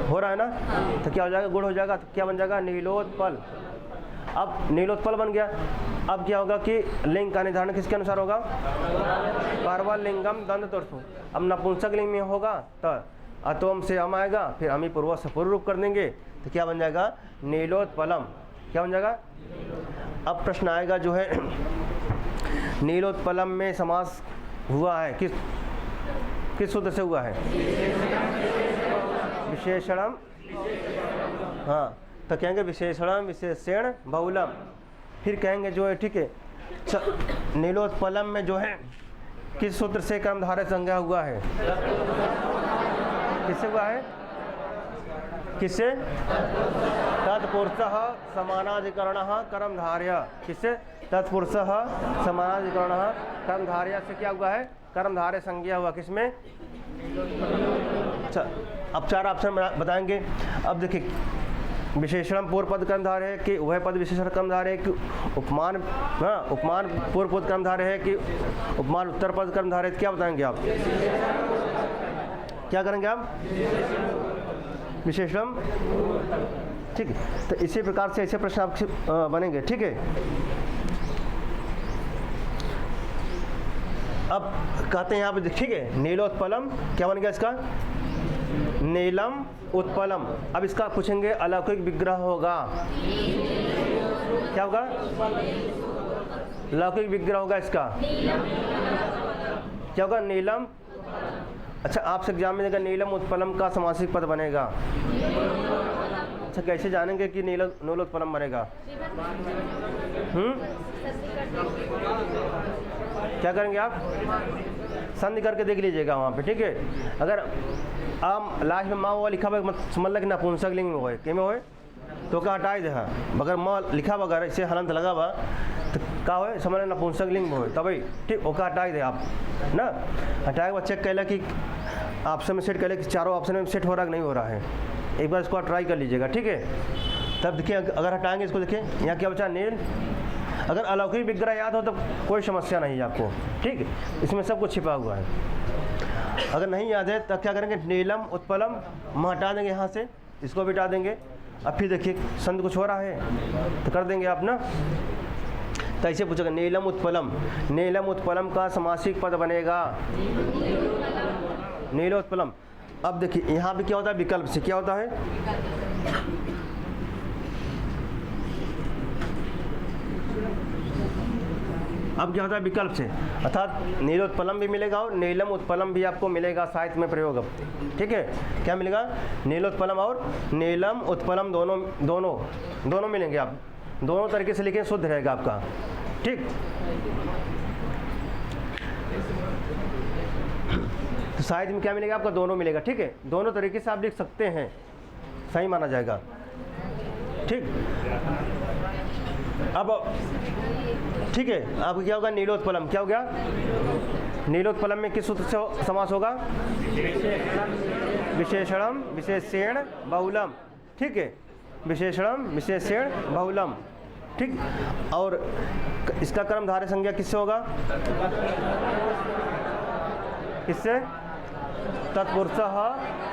हो रहा है ना, तो क्या हो जाएगा? गुण हो जाएगा। तो क्या बन जाएगा? नीलोत्पल। अब नीलोत्पल बन गया। अब क्या होगा कि लिंग का निर्धारण किसके अनुसार होगा? परवल लिंगम दंड तोर्सु। अब नपुंसक लिंग में होगा तो अतोम से हम आएगा, फिर हम ही पूर्व से पूर्व रूप कर देंगे, तो क्या बन जाएगा? नीलोत्पलम। क्या बन जाएगा? अब प्रश्न आएगा जो है नीलोत्पलम में समास हुआ है किस सूत्र से हुआ है? विशेषणम। हाँ, तो कहेंगे विशेषणम विशेषण बहुलम। फिर कहेंगे जो है, ठीक है, नीलोत्पलम में जो है किस सूत्र से कर्मधारय संज्ञा हुआ है? किससे हुआ है? किससे? तत्पुरुषः समानाधिकरणः कर्मधारय। किससे? तत्पुरुषः समानाधिकरणः कर्मधारय से क्या हुआ है? कर्मधारय संज्ञा हुआ। किसमें? अच्छा, अब 4 ऑप्शन बताएंगे। अब देखिए, विशेषण पूर्व पद कर्मधारय है कि उभय पद विशेषण कर्मधारय है कि उपमान, हाँ, उपमान पूर्व पद कर्मधारय है कि उपमान उत्तर पद कर्मधारय है। क्या बताएंगे आप? क्या करेंगे आप? विशेषण। ठीक है, तो इसी प्रकार से ऐसे प्रश्न आपके बनेंगे। ठीक है, अब कहते हैं यहाँ पे, ठीक है, नीलोत्पलम क्या बन गया इसका? नीलम उत्पलम। अब इसका पूछेंगे अलौकिक विग्रह होगा। क्या होगा? लौकिक विग्रह होगा इसका। क्या होगा? नीलम। अच्छा, आपसे एग्जाम में देगा नीलम उत्पलम का समासिक पद बनेगा। अच्छा, कैसे जानेंगे कि नीलोत्पलम बनेगा? क्या करेंगे आप? संधि करके देख लीजिएगा वहाँ पे। ठीक है, अगर आम लास्ट में माँ हुआ लिखा हुआ समझ लग नपुंसक लिंग में होए, के में होए तो क्या हटाई दे। अगर माँ लिखा हुआ अगर इसे हलंत लगा हुआ तो क्या होए? समझ लें नपुंसक लिंग में होए, तभी ठीक ओका हटाई दे आप ना। हटाए के बाद चेक कैला कि ऑप्शन में सेट कैले कि चारों ऑप्शन में सेट हो रहा है कि नहीं हो रहा है। एक बार इसको ट्राई कर लीजिएगा। ठीक है, तब देखिए, अगर हटाएंगे इसको, देखिए यहाँ क्या बचा? नील। अगर अलौकिक विग्रह याद हो तो कोई समस्या नहीं है आपको। ठीक है, इसमें सब कुछ छिपा हुआ है। अगर नहीं याद है तब क्या करेंगे? नीलम उत्पलम हम हटा देंगे यहाँ से, इसको भी हटा देंगे। अब फिर देखिए संध कुछ हो रहा है तो कर देंगे आप ना। तो ऐसे पूछेगा नीलम उत्पलम। नीलम उत्पलम का समासिक पद बनेगा नीलोत्पलम। अब देखिए यहाँ पे क्या होता है? विकल्प से क्या होता है? अब क्या होता है? विकल्प से, अर्थात नीलोत्पलम भी मिलेगा और नीलम उत्पलम भी आपको मिलेगा साहित्य में प्रयोग। अब ठीक है, क्या मिलेगा? नीलोत्पलम और नीलम उत्पलम दोनों मिलेंगे। आप दोनों तरीके से लिखें, शुद्ध रहेगा आपका। ठीक, तो साहित्य में क्या मिलेगा आपका? दोनों मिलेगा। ठीक है, दोनों तरीके से आप लिख सकते हैं, सही माना जाएगा। ठीक, अब ठीक है, अब क्या होगा? नीलोत्पलम। क्या हो गया? नीलोत्पलम में किस सूत्र से समास होगा? विशेषणम विशेषण बहुलम। ठीक है, विशेषणम विशेषण बहुलम। ठीक, और इसका कर्मधारय संज्ञा किससे होगा? किससे? तत्पुरुषः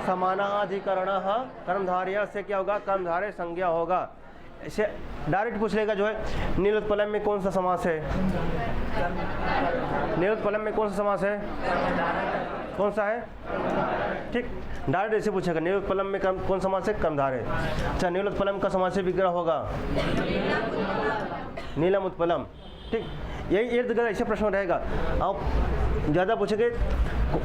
समानाधिकरणः कर्मधारय से क्या होगा? कर्मधारय संज्ञा होगा। इसे डायरेक्ट पूछ लेगा जो है नीलोत्पलम में कौन सा समास है? नीलोत्पलम में कौन सा समास है? कौन सा है? ठीक, डायरेक्ट ऐसे पूछेगा नीलोत्पलम में कौन समास है? कर्मधारय। अच्छा, नीलोत्पलम का समास विग्रह होगा नीलम उत्पलम। ठीक, यही इर्द गिर्द ऐसे प्रश्न रहेगा। आप ज़्यादा पूछेंगे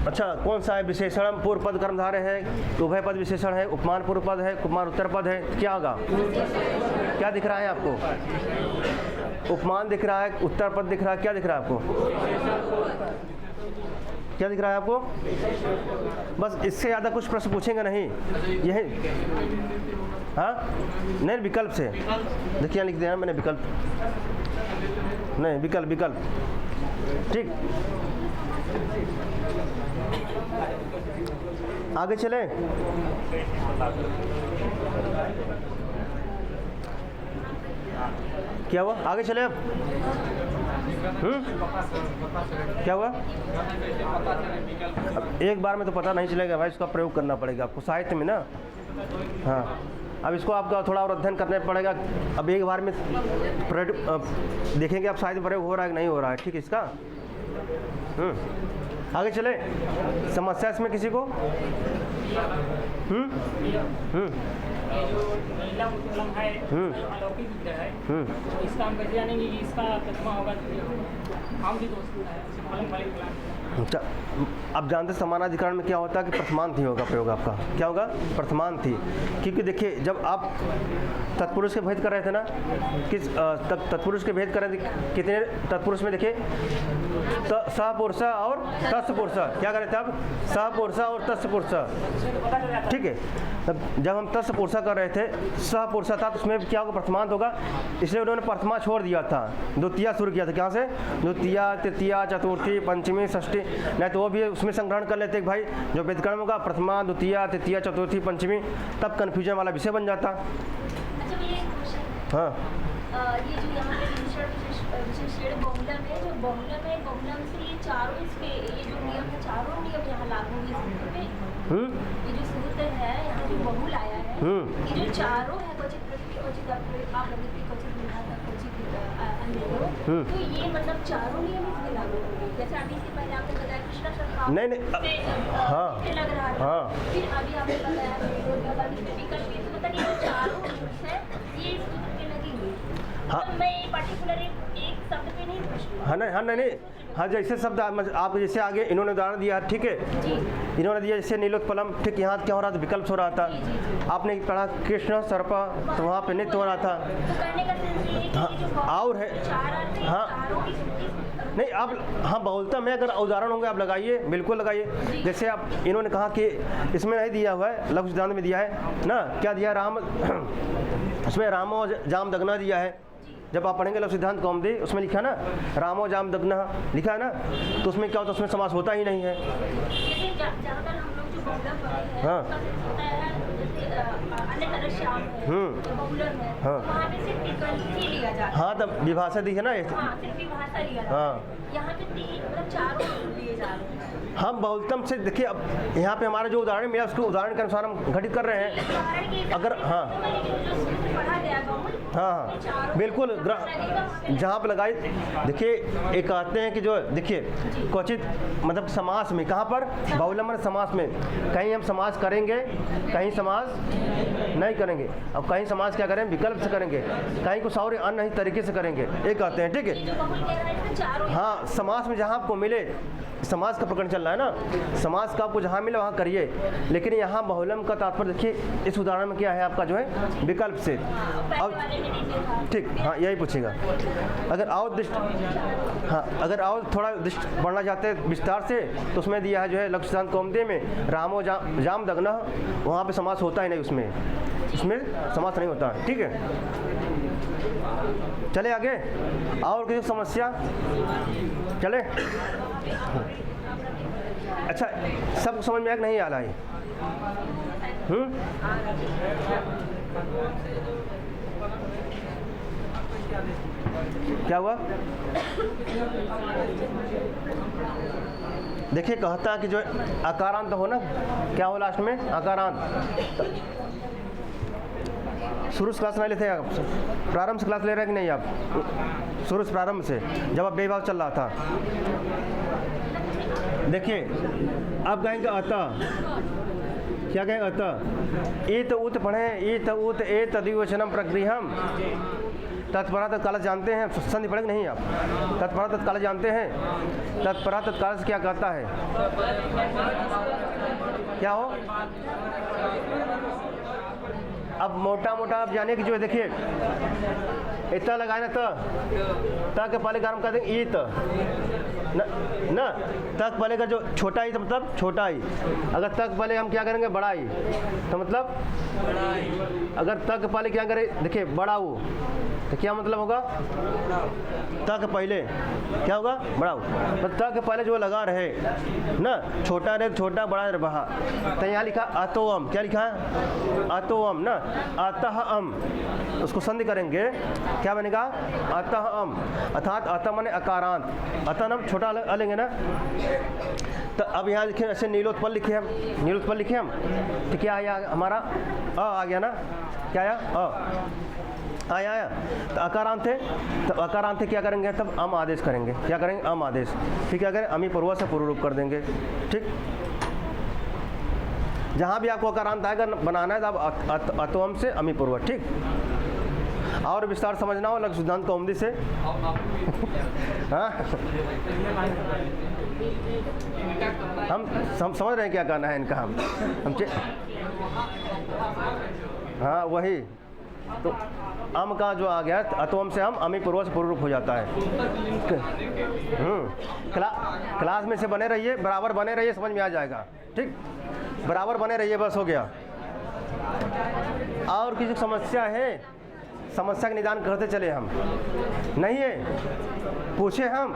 अच्छा कौन सा है? विशेषण पूर्व पद कर्मधारय है, उभय पद विशेषण है, उपमान पूर्व पद है, उपमान उत्तर पद है, क्या होगा? क्या दिख रहा है आपको? उपमान दिख रहा है, उत्तर पद दिख रहा है, क्या दिख रहा है आपको? क्या दिख रहा है आपको? बस इससे ज़्यादा कुछ प्रश्न पूछेंगे नहीं, यही। हाँ नहीं, विकल्प से देखिए, लिख दिया मैंने विकल्प, नहीं विकल्प विकल्प। ठीक, आगे चले। क्या हुआ? आगे चले अब। क्या हुआ? अब एक बार में तो पता नहीं चलेगा भाई, इसका प्रयोग करना पड़ेगा आपको साहित्य में ना। हाँ, अब इसको आपका थोड़ा और अध्ययन करना पड़ेगा। अब एक बार में देखेंगे आप साहित्य प्रयोग हो रहा है कि नहीं हो रहा है। ठीक है, इसका आगे चले। समस्या इसमें किसी को? इसका हम कैसे जानेंगे कि इसका प्रथमा होगा? हम भी दोस्त अच्छा, आप जानते समानाधिकरण में क्या होता है कि प्रथमांत ही होगा प्रयोग आपका। क्या होगा? प्रथमांत ही। क्योंकि देखिए, जब आप तत्पुरुष के भेद कर रहे थे ना, किस तत्पुरुष के भेद कर रहे थे, कितने तत्पुरुष में देखिए सपुरुष और तत्पुरुष, क्या कर रहे थे आप? सपुरुष और तत्पुरुष। ठीक है, जब हम तत्पुरुष कर रहे थे, सपुरुष था, तो उसमें क्या होगा? प्रथमांत होगा। इसलिए उन्होंने प्रथमा छोड़ दिया था, द्वितीया शुरू किया था। क्या से? द्वितीया, तृतीया, चतुर्थी, पंचमी, षष्ठी। नहीं तो वो भी उसमें संग्रहण कर लेते भाई, जो वेदकर्म होगा प्रथमा, द्वितीया, तृतीया, चतुर्थी, पंचमी, तब कन्फ्यूजन वाला विषय बन जाता। अच्छा भैया एक क्वेश्चन। हाँ, ये जो यहाँ पे विशेषण बहुलम है, जो बहुलम है, बहुलम से ये चारों इसके ये जो नियम है, चारों नियम यहाँ लागू हुए सूत्र में। ये जो सूत्र है यहाँ जो बहुल आया है, ये जो चारों है, क्वचित प्रकृति, क्वचित अप्रवृत्ति, क्वचित विधाता, क्वचित अन्य, तो ये मतलब चारों नियम इसमें लागू होंगे। जैसे अभी से पहले आपने बताया कृष्णा शब्द नहीं हाँ लग रहा था, हाँ, फिर अभी आपने बताया विकल्प, तो मतलब ये जो चारों है ये सूत्र के लगेंगे। हाँ। तो मैं पर्टिकुलर एक शब्द पे नहीं पूछ रही। हाँ नहीं, हाँ नहीं, हाँ जैसे शब्द आप जैसे आगे इन्होंने उदाहरण दिया, ठीक है, इन्होंने दिया जैसे नीलोत्पलम। ठीक, यहाँ क्या हो रहा था? विकल्प हो रहा था। आपने पढ़ा कृष्ण सर्पा, तो वहाँ पे नित्य हो रहा था। तो करने का सेंस ये है कि हाँ, जो और है। हाँ नहीं, आप हाँ बहुलता में अगर उदाहरण होंगे आप लगाइए, बिल्कुल लगाइए। जैसे आप इन्होंने कहा कि इसमें नहीं दिया हुआ है, लघु सिद्धांत में दिया है ना, क्या दिया? राम, उसमें रामो जाम दगना दिया है। जब आप पढ़ेंगे लघु सिद्धांत कौमुदी, उसमें लिखा ना रामो जाम दगना, लिखा है ना, तो उसमें क्या होता है? उसमें समास होता ही नहीं है। ज़्यादातर हम लोग जो बहुलम पढ़े हैं, हाँ। उसका सेंस होता है जैसे अन्य तरह श्याम है, बहुलम है, हाँ। वहाँ पे सिर्फ विकल्प ही लिया जाता है। हाँ, तब विभाषा दी है ना। हाँ, सिर्फ विभाषा लिया जाता है। हाँ, यहाँ पे तीन मतलब चारों लिए जा रहे हैं। हम बहुलतम से देखिए, अब यहाँ पे हमारा जो उदाहरण मिला उसको उदाहरण के अनुसार हम घटित कर रहे हैं। उदाहरण के अगर हाँ जो पढ़ा गया बहुल, हाँ बिल्कुल, जहाँ पर लगाई देखिए, एक कहते हैं कि जो देखिए क्वचित मतलब समास में, कहाँ पर? बहुलम समास में कहीं हम समास करेंगे, कहीं समास नहीं करेंगे। अब कहीं समास क्या करें? विकल्प से करेंगे, कहीं कुछ और अन्य ही तरीके से करेंगे, ये कहते हैं। ठीक है, जो बहुल कह रहा है इसमें चारों हाँ, समास में जहाँ आपको मिले, समास का प्रकरण चल रहा है ना, समास का आपको जहाँ मिले वहाँ करिए। लेकिन यहाँ बहुलम का तात्पर्य देखिए, इस उदाहरण में क्या है आपका जो है? विकल्प से। अब ठीक, हाँ यही पूछेगा। अगर और हाँ, अगर और थोड़ा पढ़ना चाहते हैं विस्तार से, तो उसमें दिया है जो है लघु सिद्धांत कौमुदी में रामो जाम दगना, वहाँ पे समास होता ही नहीं, उसमें समास नहीं होता। ठीक है, चले आगे। और किसी समस्या? चले। अच्छा, सब समझ में आया कि नहीं आ रहा है? क्या हुआ? देखिए, कहता कि जो आकारांत हो ना, क्या हो लास्ट में? आकारांत। शुरू से क्लास नहीं लेते आप? प्रारंभ से क्लास ले रहे हैं कि नहीं आप? शुरू से प्रारंभ से, जब आप बेभाव चल रहा था। देखिए अब कहेंगे अतः, क्या कहेंगे अतः? इत उत पढ़ें, इत उत ए तद्विवचनम प्रगृहम। तत्परा तत्काल जानते हैं, संधि पढ़ेंगे नहीं आप? तत्परा तत्काल जानते हैं, तत्परा तत्काल से क्या कहता है? क्या हो? अब मोटा मोटा आप जाने की जो है, देखिए इतना लगाए ना, त के पहले गर्म कर देंगे ईत न तक पहले का जो छोटा ई तो मतलब छोटा ई। अगर तक पहले हम क्या करेंगे बड़ा ई, तो मतलब अगर तक पहले क्या करें, देखिए बड़ा ऊ, तो क्या मतलब होगा? तक पहले क्या होगा? बड़ा ऊ। तो तक पहले जो लगा रहे ना, छोटा रहे छोटा, बड़ा रहे बहा। तो यहाँ लिखा अतोअम, क्या लिखा है? अतोअम ना, अतः अम, उसको संधि करेंगे, क्या बनेगा? अतः अम, अर्थात अतः माने अकारांत, अतः हम छोटा लेंगे ना। तो अब यहाँ लिखे ऐसे नीलोत्पल लिखे हम, नीलोत्पल लिखे हम, तो क्या आया हमारा? अ आ गया ना, क्या आया? अ आया। तो अकारांत है, तो अकारांत है क्या करेंगे? तब अम आदेश करेंगे, क्या करेंगे? अम आदेश। फिर क्या करें? अमी पूर्व से पूर्व रूप कर देंगे, ठीक। जहाँ भी आपको अकारांत आएगा बनाना है, तो आप अतोम से अमी पूर्व, ठीक। और विस्तार समझना हो लघु सिद्धांत कौमुदी से। हाँ हम समझ रहे हैं क्या करना है इनका, हम हाँ वही तो अम का जो आ गया, अतोम से हम अमी पूर्व से पूर्व रूप हो जाता है। क्लास में से बने रहिए, बराबर बने रहिए, समझ में आ जाएगा, ठीक। बराबर बने रहिए, बस हो गया। और किसी समस्या है, समस्या का निदान करते चले हम, नहीं है पूछे हम।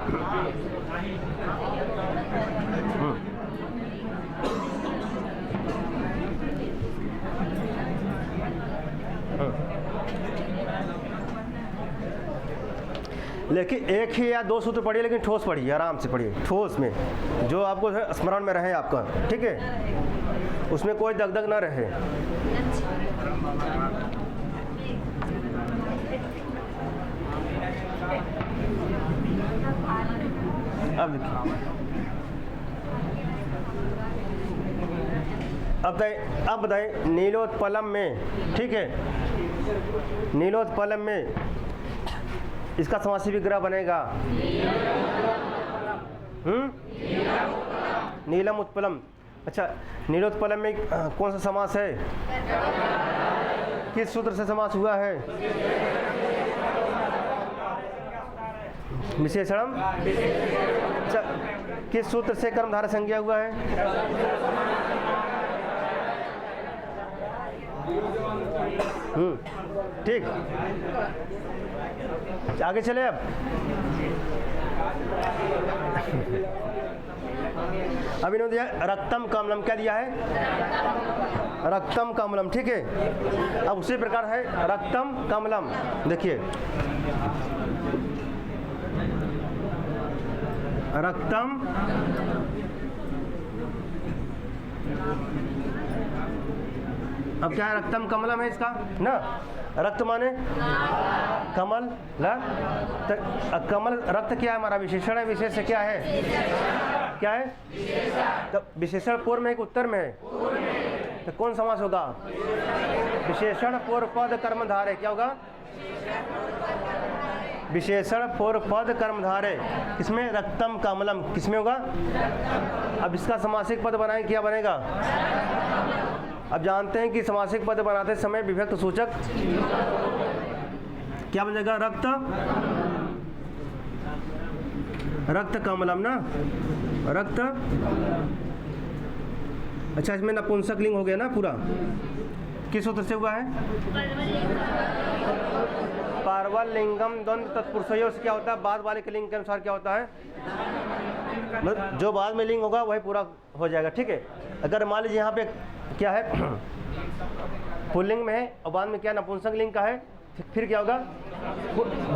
लेकिन एक ही या दो सूत्र पढ़िए, लेकिन ठोस पढ़िए, आराम से पढ़िए, ठोस में जो आपको स्मरण में रहे आपका, ठीक है, उसमें कोई दगदग ना रहे। अब बताएं नीलोत्पलम में, ठीक है, नीलोत्पलम में इसका समासी विग्रह बनेगा नीलम उत्पलम। अच्छा, नीलोत्पलम में कौन सा समास है? किस सूत्र से समास हुआ है? विशेषणम। अच्छा, किस सूत्र से कर्मधारय संज्ञा हुआ है? ठीक, आगे चले। अब इन्होंने दिया रक्तम कमलम, क्या दिया है? रक्तम कमलम, ठीक है। अब उसी प्रकार है रक्तम कमलम, देखिए रक्तम अब क्या है? रक्तम कमलम है इसका ना, रक्त माने कमल, तो कमल रक्त क्या है? हमारा विशेषण है, विशेष से क्या है? क्या है? तो विशेषण पूर्व में एक उत्तर में है, तो कौन समास होगा? विशेषण पूर्व पद कर्मधारय, क्या होगा? विशेषण पूर्व पद कर्मधारय, किसमें? रक्तम कमलम, किसमें होगा? अब इसका समासिक पद बनाएं, क्या बनेगा? अब जानते हैं कि समासिक पद बनाते समय विभक्त सूचक क्या बन जाएगा? रक्त कमलम ना, रक्त। अच्छा, इसमें नपुंसक लिंग हो गया ना पूरा, किस सूत्र से हुआ है? पार्वल लिंगम द्वंद्व तत्पुरुषयों से क्या होता है? बाद वाले के लिंग के अनुसार क्या होता है? जो बाद में लिंग होगा वही पूरा हो जाएगा, ठीक है। अगर मान लीजिए यहाँ पे क्या है? पुल्लिंग में है और बाद में क्या नपुंसक लिंग का है, फिर क्या होगा?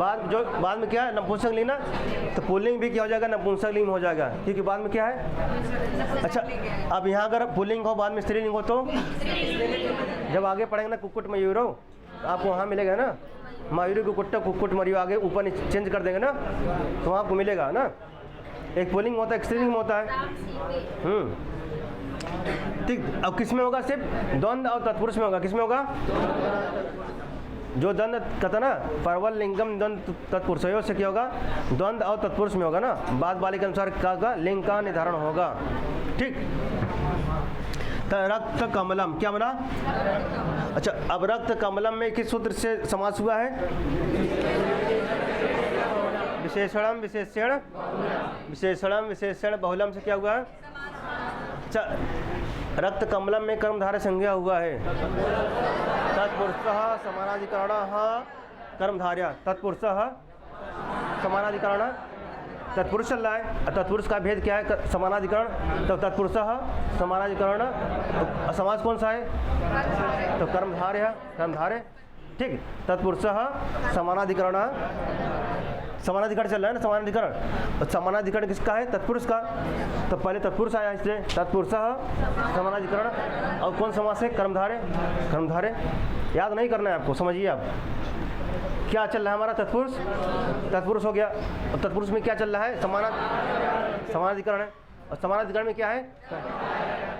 बाद में क्या है? नपुंसक लिंग ना, तो पुल्लिंग भी क्या हो जाएगा? नपुंसक लिंग हो जाएगा, क्योंकि बाद में क्या है? अच्छा, अब यहाँ अगर पुल्लिंग हो बाद में स्त्रीलिंग हो, तो जब आगे पढ़ेंगे ना कुक्कुट मयूरो, आपको वहाँ मिलेगा ना, मयूरी कुक्कुट कुक्कुट मयूर, आगे ऊपर चेंज कर देंगे ना, तो आपको मिलेगा ना। एक पुल्लिंग होता है, एक स्त्रीलिंग होता है। ठीक, अब किस में होगा? सिर्फ द्वंद्व और तत्पुरुष में होगा। किस में होगा? जो द्वंद्व कहता ना, परवल लिंगम द्वंद्व तत्पुरुषयों से क्या होगा? द्वंद्व और तत्पुरुष में होगा ना। बात वाली के अनुसार क्या होगा? लिंग का निर्धारण होगा। ठीक, तो रक्त कमलम क्या बना? अच्छा, अब रक्त कमलम में किस सूत्र से समास हुआ है? विशेषणम विशेषण विशेषणम विशेषण बहुलम से क्या हुआ है? अच्छा, रक्त कमलम में कर्मधारय संज्ञा हुआ है। तत्पुरुषः समानाधिकरणः कर्मधारय। तत्पुरुषः समानाधिकरण, तत्पुरुष चल रहा है। तत्पुरुष का भेद क्या है? समानाधिकरण। तो तत्पुरुषः समानाधिकरण, समास कौन सा है? तो कर्मधारय है, कर्मधारय। ठीक, तत्पुरुषः समानाधिकरण, समानाधिकरण चल रहा है ना, समानाधिकरण। समानाधिकरण किसका है? तत्पुरुष का। तो पहले तत्पुरुष आया, इसलिए तत्पुरुषः समानाधिकरण। और कौन समास है? कर्मधारय, कर्मधारय। याद नहीं करना है आपको, समझिए आप क्या चल रहा है हमारा? तत्पुरुष, तत्पुरुष हो गया। और तत्पुरुष में क्या चल रहा है? समानाधिकरण है। और समानाधिकरण में क्या है?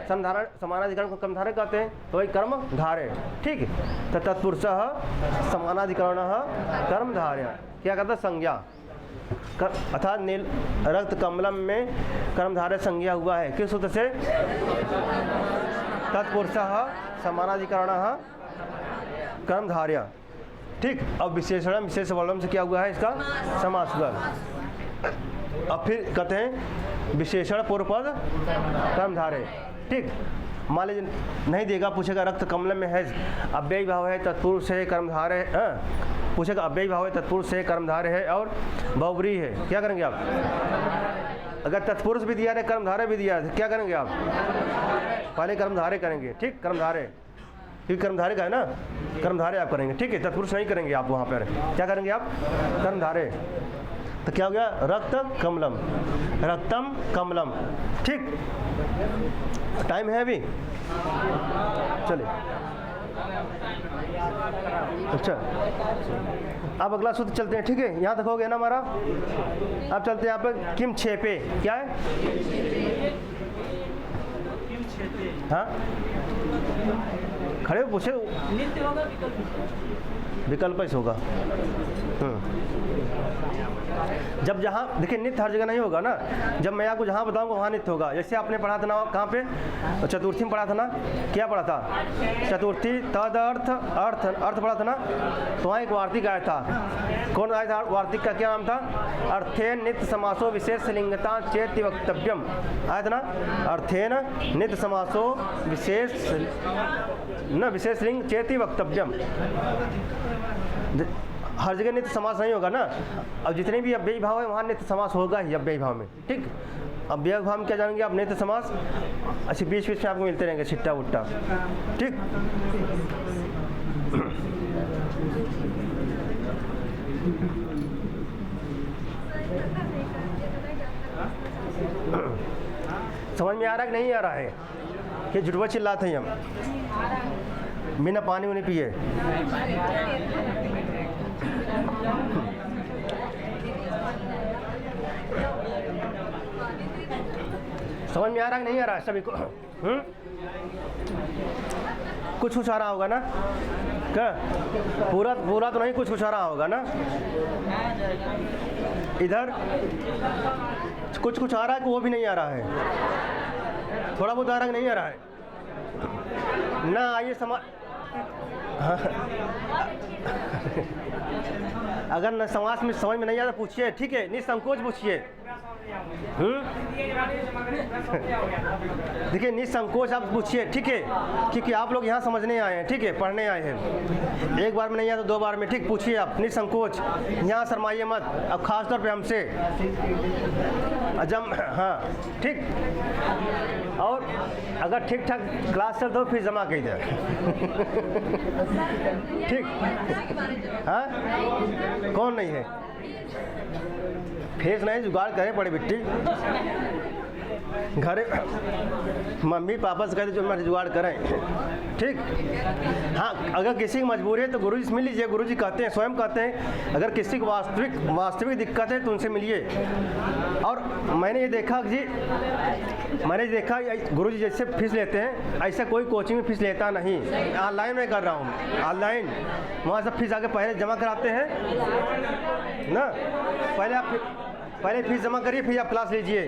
संधारण। समानाधिकरण को कर्मधारय कहते हैं, तो वही कर्मधारय। ठीक है, तो तत्पुरुषः समानाधिकरणः कर्मधारय क्या कहता है? संज्ञा। अर्थात नील रक्त कमलम में कर्मधारय संज्ञा हुआ है। किस सूत्र से? तत्पुरुषः समानाधिकरणः कर्मधारय। ठीक, अब विशेषण विशेष वर्णम से क्या हुआ है? इसका समास हुआ। अब फिर कहते हैं विशेषण पूर्व पद कर्मधारय। ठीक, मान लीजिए नहीं देगा, पूछेगा रक्त कमलम में है अव्ययी भाव है, तत्पुरुष है, कर्मधारय है। पूछेगा अव्ययी भाव है, तत्पुरुष है, कर्मधारय है और बहुब्रीहि है, क्या करेंगे आप? अगर तत्पुरुष भी दिया है, कर्मधारय भी दिया है, क्या करेंगे आप? पहले कर्मधारय करेंगे। ठीक, कर्मधारय, क्योंकि कर्मधारय का है ना, कर्मधारय आप करेंगे। ठीक है, तत्पुरुष नहीं करेंगे आप। वहाँ पर क्या करेंगे आप? कर्मधारय। तो क्या हो गया? रक्त कमलम, रक्तम कमलम। ठीक, टाइम है अभी, चलिए। अच्छा, अब अगला सूत्र चलते हैं। ठीक है, यहाँ तक हो गया ना हमारा। अब चलते हैं यहाँ पर किम छेपे। क्या है? हाँ, खड़े हो, पूछे। नित्य होगा विकल्प से होगा। जब जहाँ देखिए नित्य हर जगह नहीं होगा ना। जब मैं आपको जहाँ बताऊँगा वहाँ नित्य होगा। जैसे आपने पढ़ा था ना, कहाँ पे? चतुर्थी में पढ़ा था ना। क्या पढ़ा था? चतुर्थी तदर्थ अर्थ, अर्थ पढ़ा था ना। तो वहाँ एक वार्तिक आया था। कौन आया था? वार्तिक का क्या नाम था? अर्थेन नित्य समासो विशेष लिंगता चेति वक्तव्यम आया था ना। अर्थेन नित्य समासो विशेष न विशेष लिंग चेति वक्तव्यम। हर जगह नित्य समास नहीं होगा ना। अब जितने भी अव्ययी भाव है वहाँ नित्य समास होगा ही अव्ययी भाव में। ठीक, अव्ययी भाव में क्या जानेंगे आप? नित्य समास। अच्छा, बीच बीच में आपको मिलते रहेंगे छिट्टा उट्टा। ठीक, समझ में आ रहा है कि नहीं आ रहा है? कि जुड़वा चिल्लाते हैं हम बिना पानी उन्हें पिए। समझ में आ रहा है कि नहीं आ रहा है सभी को? कुछ कुछ आ रहा होगा ना? क्या पूरा पूरा तो नहीं, कुछ कुछ आ रहा होगा ना? इधर कुछ कुछ आ रहा है कि वो भी नहीं आ रहा है? थोड़ा बहुत आ रहा है कि नहीं आ रहा है ना? आइए अगर न समास में समझ में नहीं आता पूछिए। ठीक है, निसंकोच पूछिए। देखिए निसंकोच आप पूछिए। ठीक है, क्योंकि आप लोग यहाँ समझने आए हैं। ठीक है, पढ़ने आए हैं। एक बार में नहीं आया तो दो बार में। ठीक, पूछिए आप निसंकोच, यहाँ शर्माइए मत। अब खास तौर पे हमसे अजम। हाँ, ठीक। और अगर ठीक ठाक क्लास चल तो फिर जमा कर दे। ठीक, हाँ, कौन नहीं है? फेस नहीं जुगाड़ करे पड़े बिट्टी। घर मम्मी पापा से कहते जो मैं जुगाड़ करें, ठीक। हाँ, अगर किसी की मजबूरी है तो गुरु जी से मिल लीजिए। गुरु जी कहते हैं, स्वयं कहते हैं, अगर किसी की वास्तविक दिक्कत है तो उनसे मिलिए। और मैंने ये देखा जी, गुरु जी जैसे फीस लेते हैं ऐसा कोई कोचिंग में फीस लेता नहीं। ऑनलाइन में कर रहा हूँ, ऑनलाइन वहाँ सब फीस आके पहले जमा कराते हैं ना। पहले फीस जमा करिए, फिर आप क्लास लीजिए।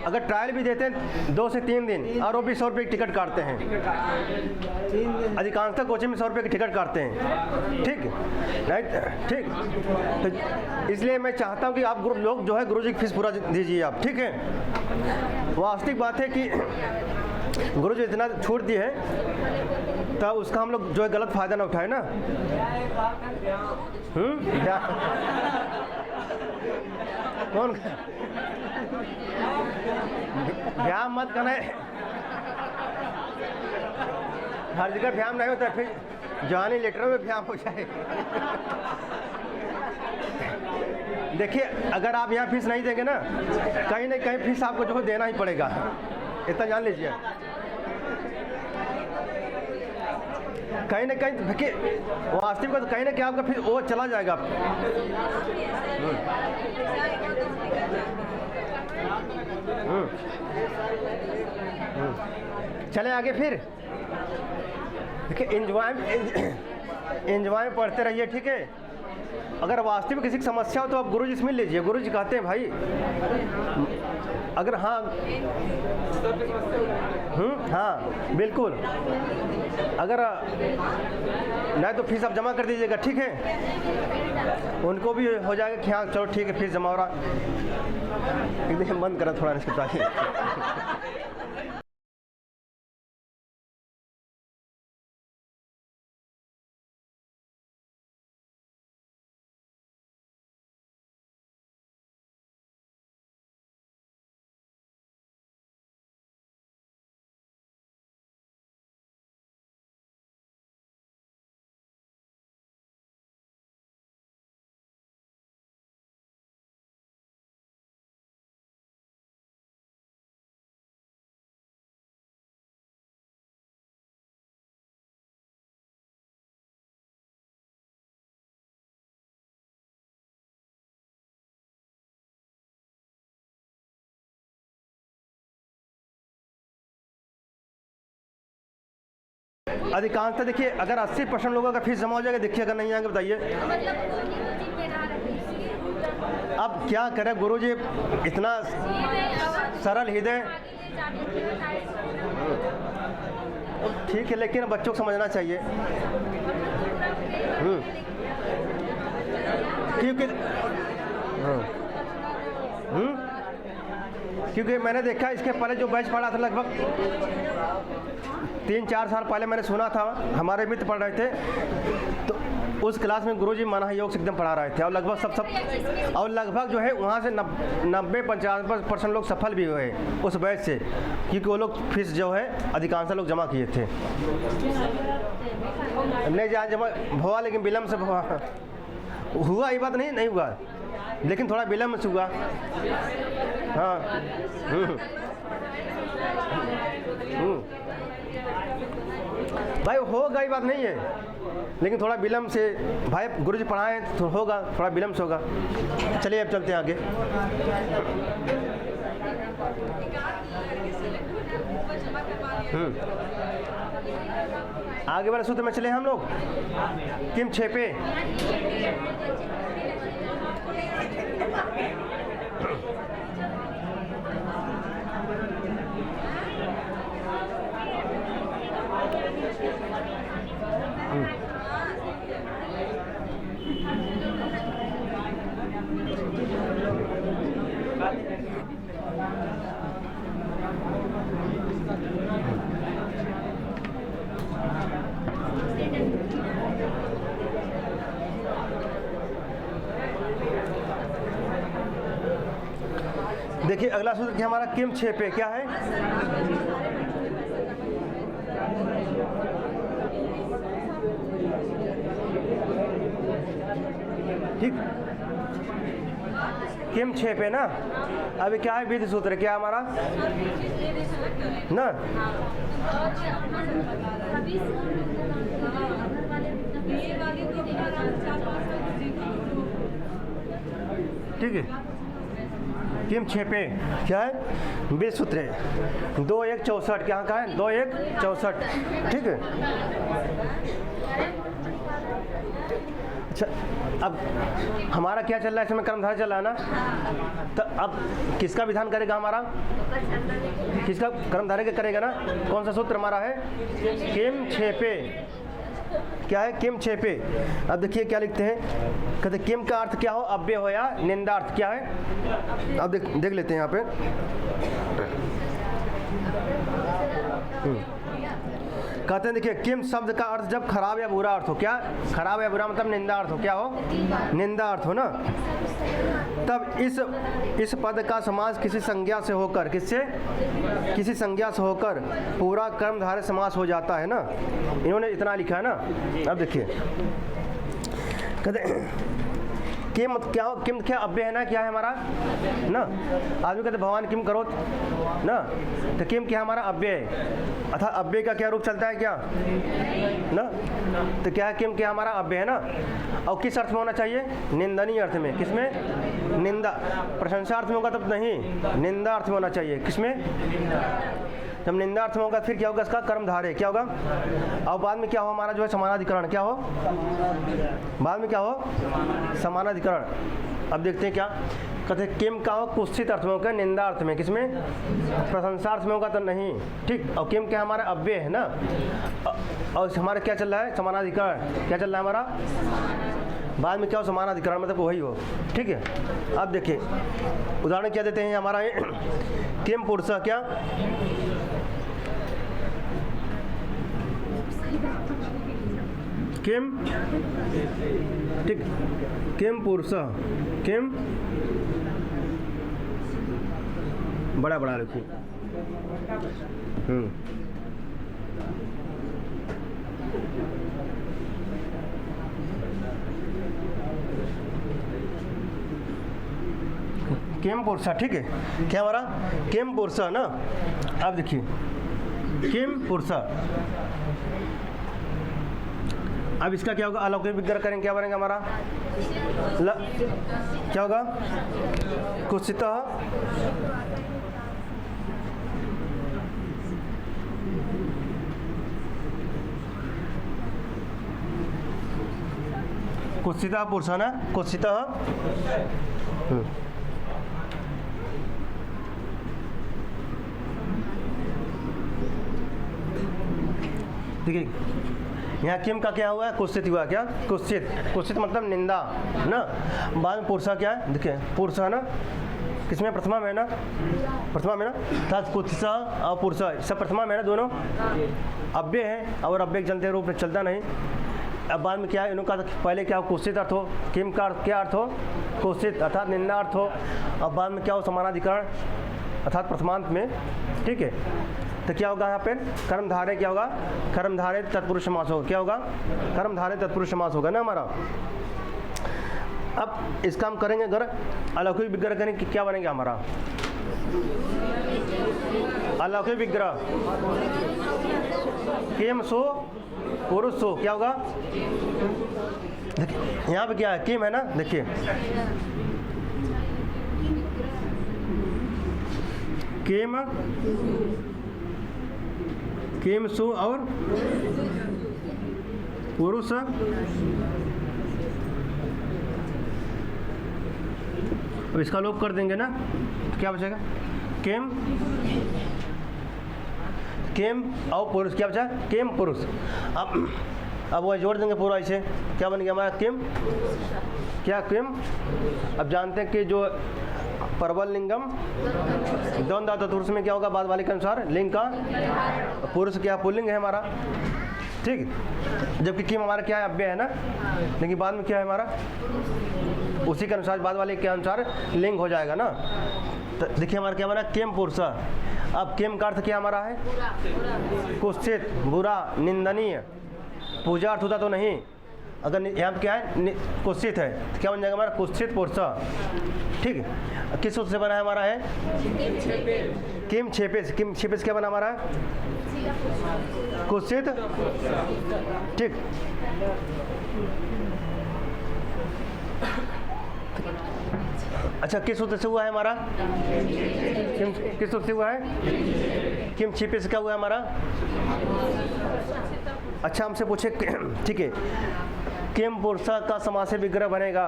अगर ट्रायल भी देते हैं 2 से 3 दिन, और वो भी 100 रुपये की टिकट काटते हैं। अधिकांशतः कोचिंग में 100 रुपये की टिकट काटते हैं, ठीक नहीं, ठीक। तो इसलिए मैं चाहता हूँ कि आप लोग जो है गुरु जी की फीस पूरा दीजिए आप, ठीक है। वास्तविक बात है कि गुरु जी इतना छूट दी है तो उसका हम लोग जो है गलत फ़ायदा ना उठाए ना। कौन व्यायाम मत करना है, हर जगह व्यायाम नहीं होता, फिर जवानी लीटरों में व्यायाम हो जाए। देखिए, अगर आप यहाँ फीस नहीं देंगे ना, कहीं ना कहीं फीस आपको जो है देना ही पड़ेगा, इतना जान लीजिए। कहीं ना कहीं देखिए वास्तविक तो कहीं ना कहीं आपका फिर वो चला जाएगा। चले आगे फिर देखिए, एंजॉय पढ़ते रहिए, ठीक है। अगर वास्तविक किसी की समस्या हो तो आप गुरु जी से मिल लीजिए। गुरु जी कहते हैं भाई, अगर हाँ हाँ बिल्कुल, अगर नहीं तो फीस आप जमा कर दीजिएगा, ठीक है। उनको भी हो जाएगा कि हाँ चलो ठीक है फीस जमा हो रहा। एकदम बंद करा थोड़ा इसके चाहिए। अधिकांशतः देखिए, अगर 80% लोगों का फीस जमा हो जाएगा, देखिए अगर नहीं आएंगे बताइए। अब क्या करें, गुरु जी इतना सरल हृदय, ठीक है, लेकिन बच्चों को समझना चाहिए। क्योंकि मैंने देखा इसके पहले जो बैच पढ़ा था, लगभग 3-4 साल पहले मैंने सुना था, हमारे मित्र पढ़ रहे थे, तो उस क्लास में गुरुजी माना योग से एकदम पढ़ा रहे थे। और लगभग जो है वहाँ से 90-95% लोग सफल भी हुए उस बैच से, क्योंकि वो लोग फीस जो है अधिकांश लोग जमा किए थे। नहीं जहाँ जमा हुआ, लेकिन विलम्ब से हुआ, ये बात नहीं हुआ, लेकिन थोड़ा विलम्ब से हुआ। हाँ भाई होगा, ये बात नहीं है, लेकिन थोड़ा विलम्ब से भाई गुरुजी पढ़ाएं तो होगा, थोड़ा विलम्ब से होगा। चलिए अब चलते हैं आगे। आगे वाले सूत्र में चले हम लोग, किम 6 पे। देखिए अगला सूत्र क्या हमारा, किम 6 पे क्या है, ठीक। किम 6 पे ना। अभी क्या है विधि सूत्र, क्या है हमारा ना। ठीक है, किम 6 पे क्या है विधि सूत्र है 2 1 64, क्या का है 2 1 64। ठीक है, अच्छा अब हमारा क्या चल रहा है, इसमें कर्मधारय चल रहा है ना। तो अब किसका विधान करेगा हमारा, किसका कर्मधारय का करेगा ना। कौन सा सूत्र हमारा है, किम 6 पे, क्या है किम 6 पे। अब देखिए क्या लिखते हैं, कहते किम का अर्थ क्या हो, अव्यय हो या निंदार्थ, क्या है। अब देख लेते हैं यहाँ पे। कहते हैं देखिए किम शब्द का अर्थ जब खराब या बुरा अर्थ हो, क्या खराब या बुरा मतलब निंदा अर्थ हो, क्या हो निंदा अर्थ हो ना, तब इस पद का समास किसी संज्ञा से होकर, किससे, किसी संज्ञा से होकर पूरा कर्मधारय समास हो जाता है ना। इन्होंने इतना लिखा है ना। अब देखिए कहते किम क्या हो, किम क्या अव्यय है ना, क्या है हमारा ना। आदमी कहते भगवान किम करो ना, तो किम क्या हमारा अव्यय है, अर्थात अव्यय का क्या रूप चलता है क्या ना। तो क्या है किम क्या हमारा अव्यय है ना। और किस अर्थ में होना चाहिए, निंदनीय अर्थ में, किसमें, निंदा, प्रशंसा अर्थ में होगा तब नहीं, निंदा अर्थ में होना चाहिए, किसमें, जब निंदार्थ में होगा फिर क्या होगा इसका कर्मधारय, क्या होगा। और बाद में क्या हो हमारा जो है समानाधिकरण, क्या हो बाद में क्या हो समानाधिकरण। अब देखते हैं क्या कहते हैं, किम का हो कुत्सित अर्थ में होगा, निंदा अर्थ में, किसमें, प्रशंसा अर्थ में होगा तो नहीं। ठीक, और किम क्या हमारा अव्यय है ना। और हमारा क्या चल रहा है, समानाधिकरण, क्या चल रहा है हमारा, बाद में क्या हो समानाधिकरण मतलब वही हो। ठीक है, अब देखिए उदाहरण क्या देते हैं हमारा किम पुरुष, क्या किम, ठीक, किम पुरुष, किम बड़ा बड़ा लिखिए। किम पुरुष, ठीक है, क्या हमारा किम पुरुष ना। अब देखिए किम पुरुष, अब इसका क्या होगा, अलौकिक विग्रह करेंगे, क्या बनेगा हमारा क्या होगा, कुत्सितः, कुत्सितः पुरुष ना, कुत्सितः। देखिए यहाँ किम का क्या हुआ है, कुत्सित हुआ, क्या कुत्सित, कुत्सित मतलब निंदा ना। बाद में पुरुषा क्या है, देखिए पुरुषा ना किसमें, प्रथमा में ना, प्रथमा में ना, था कुत्सा और पुरुषा सब प्रथमा में ना, दोनों अव्यय है और अव्यय चलते रूप में चलता नहीं। अब बाद में क्या है, इनका पहले क्या हो कुत्सित अर्थ हो, किम का क्या अर्थ हो कुत्सित अर्थात निंदा अर्थ हो। अब बाद में क्या हो समानाधिकरण अर्थात प्रथमांत में। ठीक है, तो क्या होगा यहाँ पे कर्मधारय, क्या होगा कर्मधारय तत्पुरुष समास होगा, क्या होगा कर्मधारय तत्पुरुष समास होगा ना हमारा। अब इसका हम करेंगे अगर अलौकिक विग्रह करेंगे क्या बनेगा हमारा, अलौकिक विग्रह किम सो पुरुष सो, क्या होगा देखिए यहाँ पे क्या है किम है ना, देखिए किम, किम सु और पुरुष। अब इसका लोप कर देंगे ना, तो क्या बचेगा किम, किम और पुरुष, क्या बचा किम पुरुष। अब वह जोड़ देंगे पूरा ऐसे, क्या बन गया हमारा किम, क्या किम। अब जानते हैं कि जो प्रबल लिंगम द्वंद्व तत्पुरुष में क्या होगा, बाद वाले के अनुसार लिंग का, पुरुष क्या पुल्लिंग है हमारा। ठीक, जबकि किम हमारा क्या है अव्यय है ना, लेकिन बाद में क्या है हमारा उसी के अनुसार बाद वाले के अनुसार लिंग हो जाएगा ना। तो देखिए हमारा क्या बना किम पुरुष। अब किम का अर्थ क्या हमारा है कुत्सित, बुरा, निंदनीय, पूजा अर्थ होता तो नहीं, अगर यहाँ पे क्या है कुत्सित है तो क्या बन जाएगा हमारा कुत्सित पुरुष। ठीक है, किस सूत्र से बना है हमारा है किम छेपे से। किम छेपे से क्या बना हमारा कुत्सित। ठीक, अच्छा किस सूत्र से हुआ है हमारा किम, किस सूत्र से हुआ है किम छेपे से क्या हुआ है हमारा। अच्छा हमसे पूछे, ठीक है, किम पुरुषा का समासिक विग्रह बनेगा,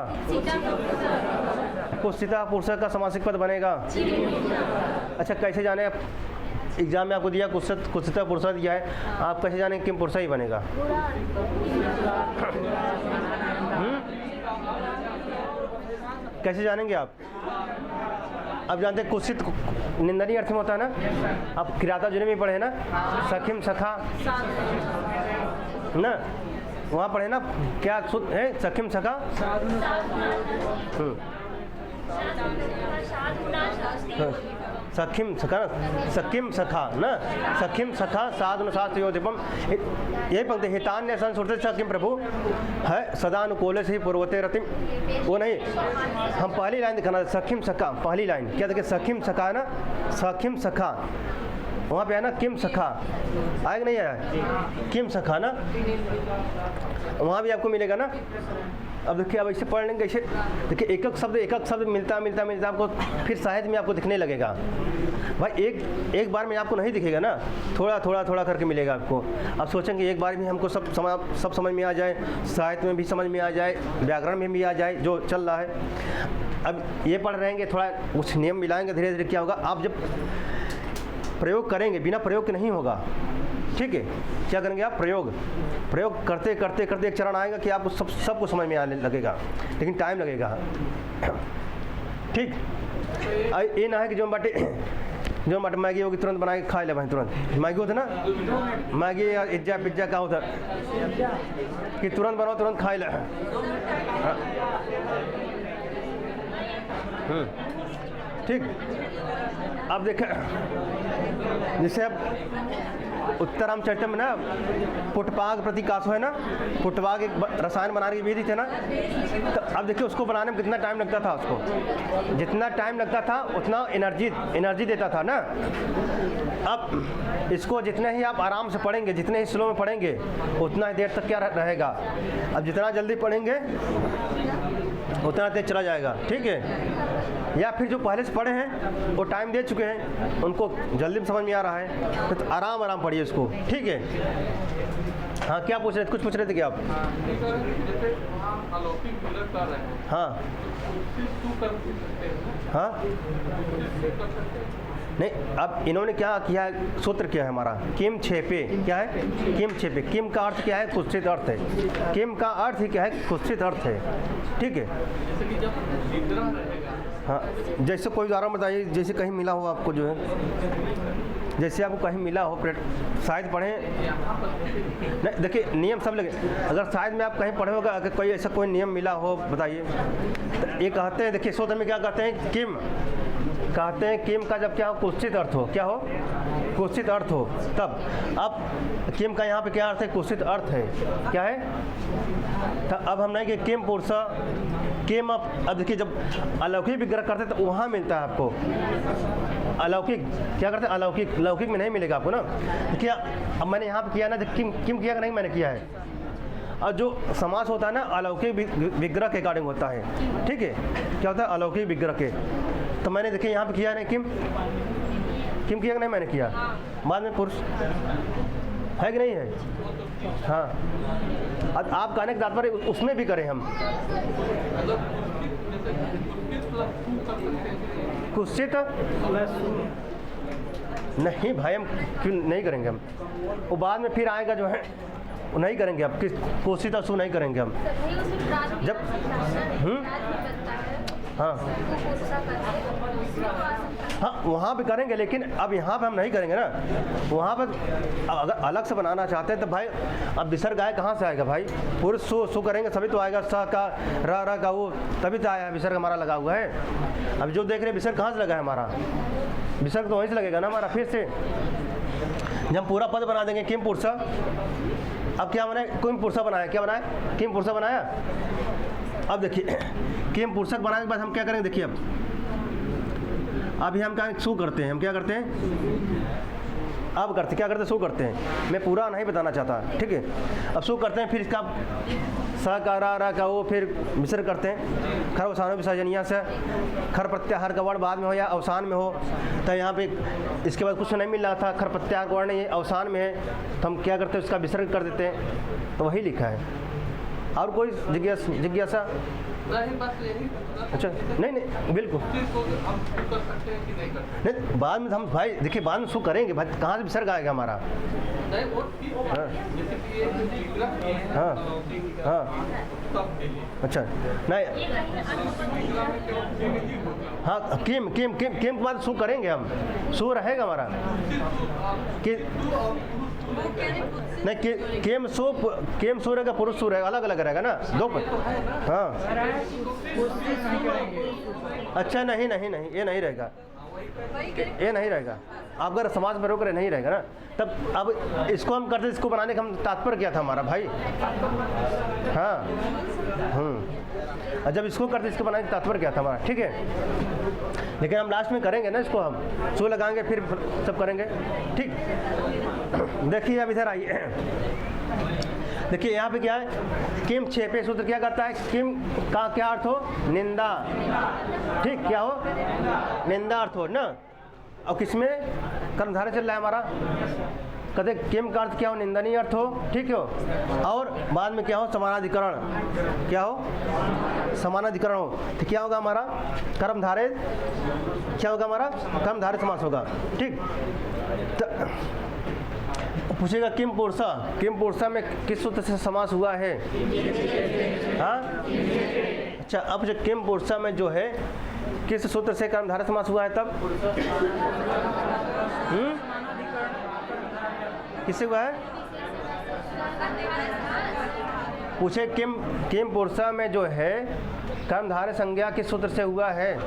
कुत्सिता पुरुषा का समासिक पद बनेगा। अच्छा कैसे जाने, एग्जाम में आपको दिया कुत्सिता पुरुषा दिया है, आप कैसे जाने किम पुरुषा ही बनेगा। कैसे जानेंगे आप। अब जानते हैं कुत्सित निंदनीय अर्थ में होता है ना, आप किराता जुने में पढ़े ना, सखिम सखा ना, वहाँ पढ़े ना क्या है सखिम सखा। सखिम सखा सखिम सखा ना, सखिम सखा साधु शास्त्र योदिपम, यही पंक्ति हितान्य संस्कृत सखिम प्रभु है सदानुकूल से ही पूर्वते रतिम। वो नहीं, हम पहली लाइन दिखाना, सखिम सखा पहली लाइन क्या देखिए, सखिम सखा है ना, सखिम सखा वहाँ पे है ना, किम सखा आएगा नहीं आया, किम सखा ना, वहाँ भी आपको मिलेगा ना। अब देखिए, अब इसे पढ़ लेंगे इसे, देखिए एक एक शब्द मिलता आपको फिर साहित्य में आपको दिखने लगेगा भाई। एक बार में आपको नहीं दिखेगा ना, थोड़ा करके मिलेगा आपको। अब सोचेंगे एक बार में हमको सब समझ में आ जाए, साहित्य में भी समझ में आ जाए, व्याकरण में भी आ जाए जो चल रहा है। अब ये पढ़ रहेंगे, थोड़ा कुछ नियम मिलाएंगे, धीरे धीरे क्या होगा, आप जब प्रयोग करेंगे, बिना प्रयोग के नहीं होगा। ठीक है, क्या करेंगे आप, प्रयोग करते एक चरण आएगा कि आपको सबको समझ में आने लगेगा, लेकिन टाइम लगेगा। ठीक, ये ना है कि जो मट मैगी होगी तुरंत बना के खा ले भाई, तुरंत मैगी होता ना, मैगी या पिज्जा का होता कि तुरंत बनाओ तुरंत खा ले। ठीक, अब देखें जैसे अब उत्तरामचरित में ना पुटपाग प्रतिकासो है ना, पुटपाग एक रसायन बनाने की विधि थे ना, तो अब देखिए उसको बनाने में कितना टाइम लगता था, उसको जितना टाइम लगता था उतना एनर्जी देता था ना। अब इसको जितने ही आप आराम से पढ़ेंगे, जितने ही स्लो में पढ़ेंगे, उतना ही देर तक क्या रहेगा। अब जितना जल्दी पढ़ेंगे उतना देर चला जाएगा। ठीक है, या फिर जो पहले से पढ़े हैं वो टाइम दे चुके हैं, उनको जल्दी में समझ में आ रहा है, तो आराम पढ़िए इसको। ठीक है, हाँ क्या पूछ रहे थे, कुछ पूछ रहे थे क्या आप। हाँ हाँ नहीं, अब इन्होंने क्या किया है, सूत्र क्या है हमारा, किम छेपे क्या है, किम छेपे। किम का अर्थ क्या है, कुत्सित अर्थ है। किम का अर्थ ही क्या है, कुत्सित अर्थ है। ठीक है, हाँ जैसे कोई उदाहरण बताइए, जैसे कहीं मिला हो आपको, जो है जैसे आपको कहीं मिला हो, शायद पढ़ें नहीं, देखिए नियम सब लगे, अगर शायद में आप कहीं पढ़े होगा, अगर कोई ऐसा कोई नियम मिला हो बताइए। तो ये कहते हैं, देखिए सूत्र में क्या कहते हैं, किम कहते हैं, किम का जब क्या हो, कुत्सित अर्थ हो, क्या हो, कुत्सित अर्थ हो, तब। अब किम का यहाँ पे क्या अर्थ है, कुत्सित अर्थ है, क्या है। तो अब हम नहीं कि किम पुरुष किम, अब देखिए जब अलौकिक विग्रह करते तो वहाँ मिलता है आपको अलौकिक, क्या करते हैं अलौकिक, लौकिक में नहीं मिलेगा आपको ना। क्या अब मैंने यहाँ पे किया ना, किम किया कि नहीं मैंने किया है। और जो समास होता है ना, अलौकिक विग्रह के अकॉर्डिंग होता है। ठीक है, क्या होता है, अलौकिक विग्रह के। तो मैंने देखिए यहाँ पे किया नहीं, किम किया कि नहीं मैंने किया, बाद में पुरुष है कि नहीं है। हाँ, अब आप कहने के तात्पर्य उसमें भी करें हम, कुत्सित नहीं भाई, हम क्यों नहीं करेंगे, हम वो बाद में फिर आएगा जो है वो नहीं करेंगे, अब किस कुत्सित असु नहीं करेंगे हम जब। हाँ हाँ वहाँ भी करेंगे, लेकिन अब यहाँ पे हम नहीं करेंगे ना। वहाँ पर अगर अलग से बनाना चाहते हैं तो भाई अब विसर्ग आए कहाँ से आएगा भाई, पुरुष सु करेंगे सभी तो आएगा, स का र का वो तभी तो आया है, विसर्ग हमारा लगा हुआ है। अब जो देख रहे हैं विसर्ग कहाँ से लगा है हमारा, विसर्ग तो वहीं से लगेगा ना हमारा। फिर से जब हम पूरा पद बना देंगे किम पुरुष, अब क्या बनाया, किम पुरुषा बनाया, क्या बनाया, किम पुरुषा बनाया। अब देखिए किम पुरुषक बनाने के बाद हम क्या करेंगे, देखिए अब हम क्या शू करते हैं, हम क्या करते हैं, अब करते क्या करते हैं, शू करते हैं। मैं पूरा नहीं बताना चाहता, ठीक है। अब शू करते हैं, फिर इसका स का रा का वो फिर मिश्र करते हैं। खर अवसानों विसर्जनिया से खर प्रत्याहार का वर्ण बाद में हो या अवसान में हो, तो यहाँ पे इसके बाद कुछ नहीं मिल रहा था, खर प्रत्याहार का वर्ण ये अवसान में है, तो हम क्या करते हैं, उसका विसर्ग कर देते हैं। तो वही लिखा है। और कोई जिज्ञासा? अच्छा नहीं बिल्कुल नहीं, बाद में हम भाई देखिए बाद में शू करेंगे भाई, कहाँ से विसर्ग आएगा हमारा। हाँ हाँ अच्छा नहीं हाँ किम किम किम किम के बाद शू करेंगे हम, शू रहेगा हमारा कि नहीं केम सू रहेगा, पुरुष सू रहेगा, अलग अलग रहेगा ना दो हाँ। अच्छा नहीं ये नहीं रहेगा, ये नहीं रहेगा। आप अगर समाज में रोक रहे नहीं रहेगा ना, तब अब इसको हम करते, इसको बनाने का हम तात्पर्य क्या था हमारा भाई। हाँ और जब इसको करते इसको बनाने का तात्पर्य क्या था हमारा, ठीक है। लेकिन हम लास्ट में करेंगे ना, इसको हम शो लगाएंगे फिर सब करेंगे, ठीक। देखिए अब इधर आइए, देखिए यहाँ पे क्या है, किम छेपे सूत्र क्या करता है, किम का क्या अर्थ हो, निंदा, ठीक, क्या हो, निंदा अर्थ हो ना। और किसमें कर्मधारय चल रहा है हमारा, कहते किम का अर्थ क्या हो, निंदनीय अर्थ हो, ठीक हो। और बाद में क्या हो, समानाधिकरण, क्या हो, समानाधिकरण हो, तो क्या होगा हमारा, कर्मधारय, क्या होगा हमारा, कर्मधारय समास होगा, ठीक। पूछेगा किम पुरुषा में किस सूत्र से समास हुआ है। हाँ अच्छा, अब जो किम पुरुषा में जो है किस सूत्र से कर्मधारय समास हुआ है, तब किससे हुआ है, पूछे किम पुरुषा में जो है कर्मधारय संज्ञा किस सूत्र से हुआ है,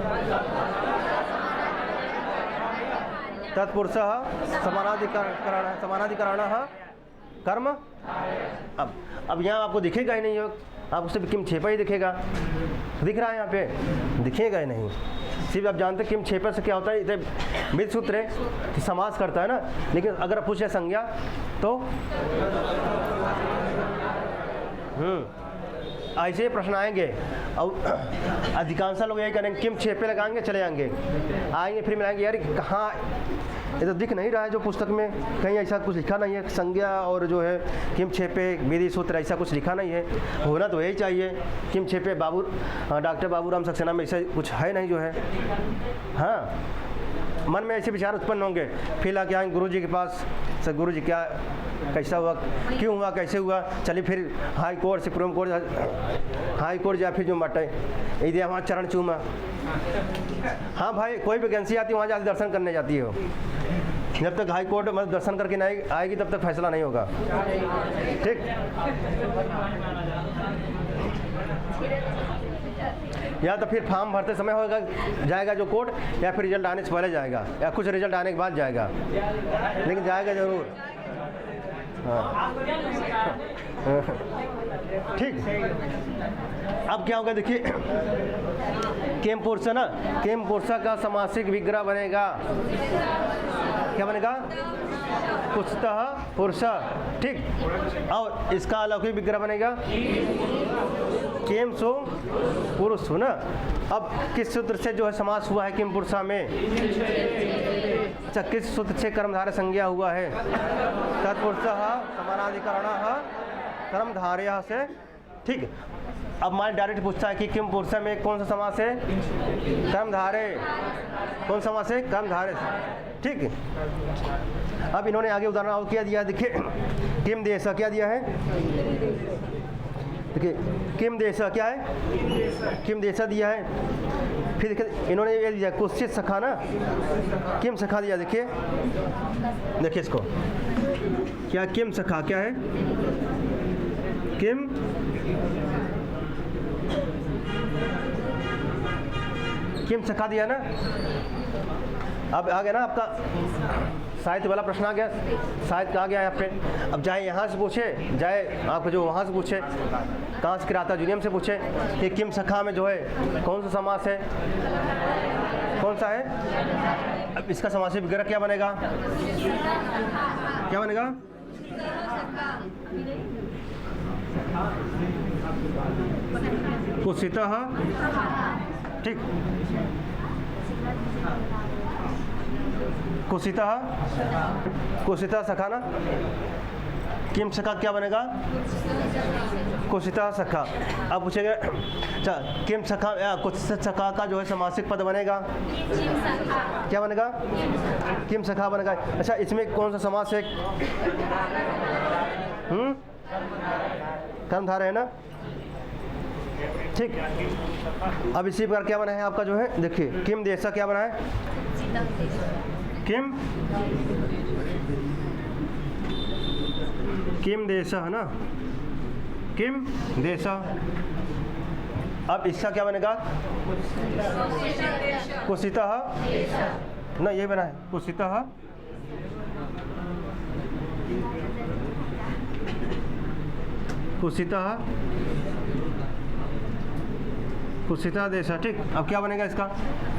तत्पुरुष समानाधिकरण कर्म। अब यहाँ आपको दिखेगा ही नहीं, आपको सिर्फ किम छेपा ही दिखेगा, दिख रहा है यहाँ पे, दिखेगा ही नहीं। सिर्फ आप जानते हैं किम छेपा से क्या होता है, इधर मित सूत्र है, समास करता है ना। लेकिन अगर पूछे संज्ञा तो ऐसे प्रश्न आएंगे, और अधिकांश लोग यही करेंगे, किम छेपे लगाएंगे चले जाएंगे, आएंगे फिर मिलाएंगे, यार कहाँ ये तो दिख नहीं रहा है जो पुस्तक में, कहीं ऐसा कुछ लिखा नहीं है, संज्ञा और जो है किम छेपे विधि सूत्र ऐसा कुछ लिखा नहीं है। होना तो यही चाहिए, किम छेपे डॉक्टर बाबूराम सक्सेना में ऐसा कुछ है नहीं जो है। हाँ मन में ऐसे विचार उत्पन्न होंगे, फिर आके आएंगे गुरु जी के पास, सर गुरु जी क्या कैसा हुआ, क्यों हुआ, कैसे हुआ, चलिए फिर high court supreme court, high court जा फिर जो मटे यदि वहाँ चरण चूमा। हाँ भाई कोई भी वैकेंसी आती है वहाँ जाकर दर्शन करने जाती है, जब तक हाई कोर्ट मतलब दर्शन करके नहीं आएगी तब तक फैसला नहीं होगा, ठीक। या तो फिर फॉर्म भरते समय होगा जाएगा जो कोर्ट, या फिर रिजल्ट आने से पहले जाएगा, या कुछ रिजल्ट आने के बाद जाएगा, लेकिन जाएगा ज़रूर। हाँ ठीक। अब क्या होगा देखिए, किम पुरुषा ना, किम पुरुषा का समासिक विग्रह बनेगा, क्या बनेगा, पुरुषतः पुरुषा, ठीक। और इसका अलौकिक विग्रह बनेगा किम सो पुरुष हो ना। अब किस सूत्र से जो है समास हुआ है किम पुरुषा में, अच्छा किस सूत्र से कर्मधारय संज्ञा हुआ है, तत्पुरुषः समानाधिकरणः कर्मधारय से, ठीक। अब मान डायरेक्ट पूछता है कि किम पुरुषा में कौन सा समास है, कर्मधारय, कौन सा समास है, कर्मधारय, ठीक। अब इन्होंने आगे उदाहरण और क्या दिया, देखिए किम देशा क्या दिया है, देखिए किम देशा क्या है, किम देशा दिया है। फिर देखिए इन्होंने ये दिया कुत्सित सखा ना, किम सखा दिया, देखिए देखिए इसको क्या, किम सखा क्या है, किम किम सखा दिया ना। अब आ गया ना आपका साहित्य वाला प्रश्न आ गया, साहित्य आ गया यहाँ पे। अब चाहे यहाँ से पूछे, चाहे आपको जो वहाँ से पूछे, कहाँ से किराता जूनियम से पूछे कि किम सखा में जो है कौन सा समास है, कौन सा है। अब इसका समास विग्रह क्या बनेगा, क्या बनेगा, कुत्सितः, ठीक, कुत्सितः सखा ना। किम सखा क्या बनेगा, कुत्सितः सखा। अब पूछेंगे अच्छा किम सखा कुत्सित सखा का जो है समासिक पद बनेगा, क्या बनेगा, किम सखा बनेगा। अच्छा इसमें कौन सा समास है, कर्मधारय है ना, ठीक। अब इसी प्रकार क्या बना है आपका जो है, देखिए किम देशा क्या बना है, किम देशा है ना, किम देशा। अब इसका क्या बनेगा, कुत्सितः ना, ये बना है कुत्सितः, कुत्सितः देशा, ठीक। अब क्या बनेगा इसका,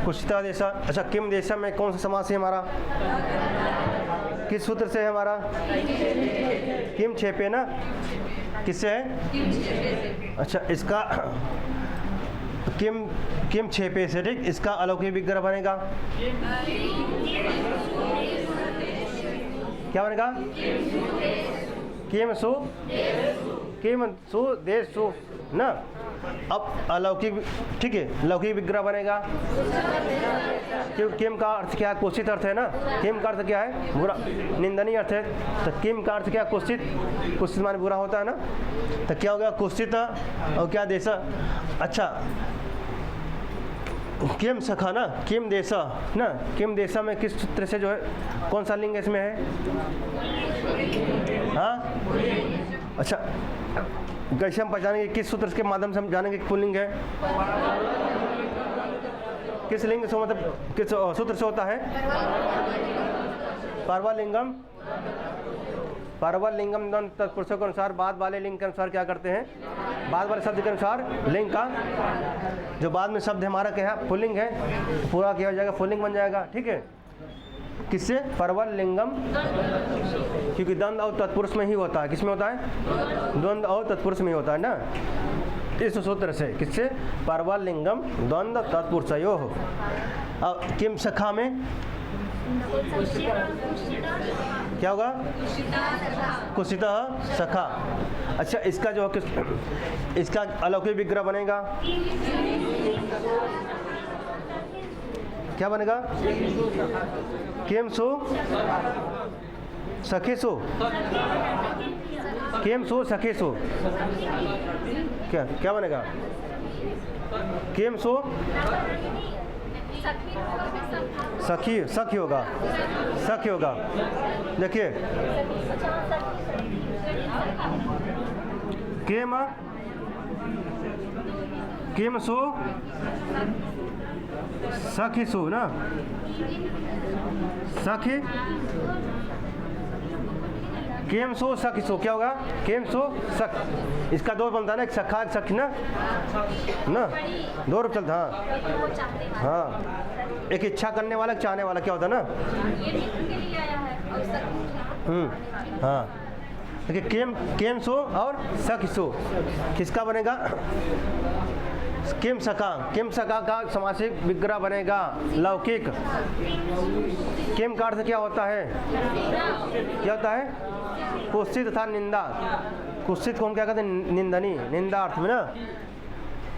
कुत्सितः देशा। अच्छा किम देशा में कौन सा समास है हमारा, किस सूत्र से है हमारा, किम छेपे ना, किससे है, अच्छा इसका किम छेपे से, ठीक। इसका अलौकिक विग्रह बनेगा, क्या बनेगा, किम सु देशु ना। अब अलौकिक, ठीक है, लौकिक विग्रह बनेगा, क्योंकि किम का अर्थ क्या है, कुत्सित अर्थ है ना। किम का अर्थ क्या है, बुरा, निंदनीय अर्थ है। तो किम का अर्थ क्या, कुत्सित, कुत्सित माने बुरा होता है ना। तो क्या हो गया, कुत्सित और क्या देशा। अच्छा किम सखा ना, किम देशा ना, किम देशा में किस सूत्र से जो है, कौन सा लिंग इसमें है, हाँ। अच्छा कैसे हम पहचानेंगे, किस सूत्र के माध्यम से हम जानेंगे कि पुल्लिंग है, किस लिंग से, मतलब किस सूत्र से होता है, परवलिंगम तत्पुरुषों के अनुसार बाद वाले लिंग के अनुसार क्या करते हैं, बाद वाले शब्द के अनुसार लिंग का जो बाद में शब्द हमारा क्या है, पुल्लिंग है, पूरा किया जाएगा, पुल्लिंग बन जाएगा, ठीक है। किससे, परवलिंगम, क्योंकि द्वंद्व और तत्पुरुष में ही होता है, किसमें होता है, द्वंद्व और तत्पुरुष में ही होता है ना, इस सूत्र से। किससे, परवलिंगम द्वंद्व तत्पुरुषयोः। अब किम सखा में क्या होगा, कुत्सितः सखा। अच्छा इसका जो इसका अलौकिक विग्रह बनेगा, क्या बनेगा, किम सु सखीसु, किम सु सखीसु, क्या क्या बनेगा, किम सु सखी, सखी होगा, सखी होगा। देखिए किम सु सखीसु ना, सखी, किम सु सखीसु क्या होगा, किम सु सख। इसका दो बनता है ना, एक सखा एक सखी ना, ना दो रूप चलता, हाँ हाँ, एक इच्छा करने वाला एक चाहने वाला, क्या होता है ना, हाँ। देखिए केम सो और सखिसु, किसका बनेगा, किम सका, किम सका का समासिक विग्रह बनेगा लौकिक। किम का अर्थ क्या होता है, क्या होता है, कुत्सित तथा निंदा। कुत्सित को हम क्या कहते हैं, निंदनीय, निंदा अर्थ में ना,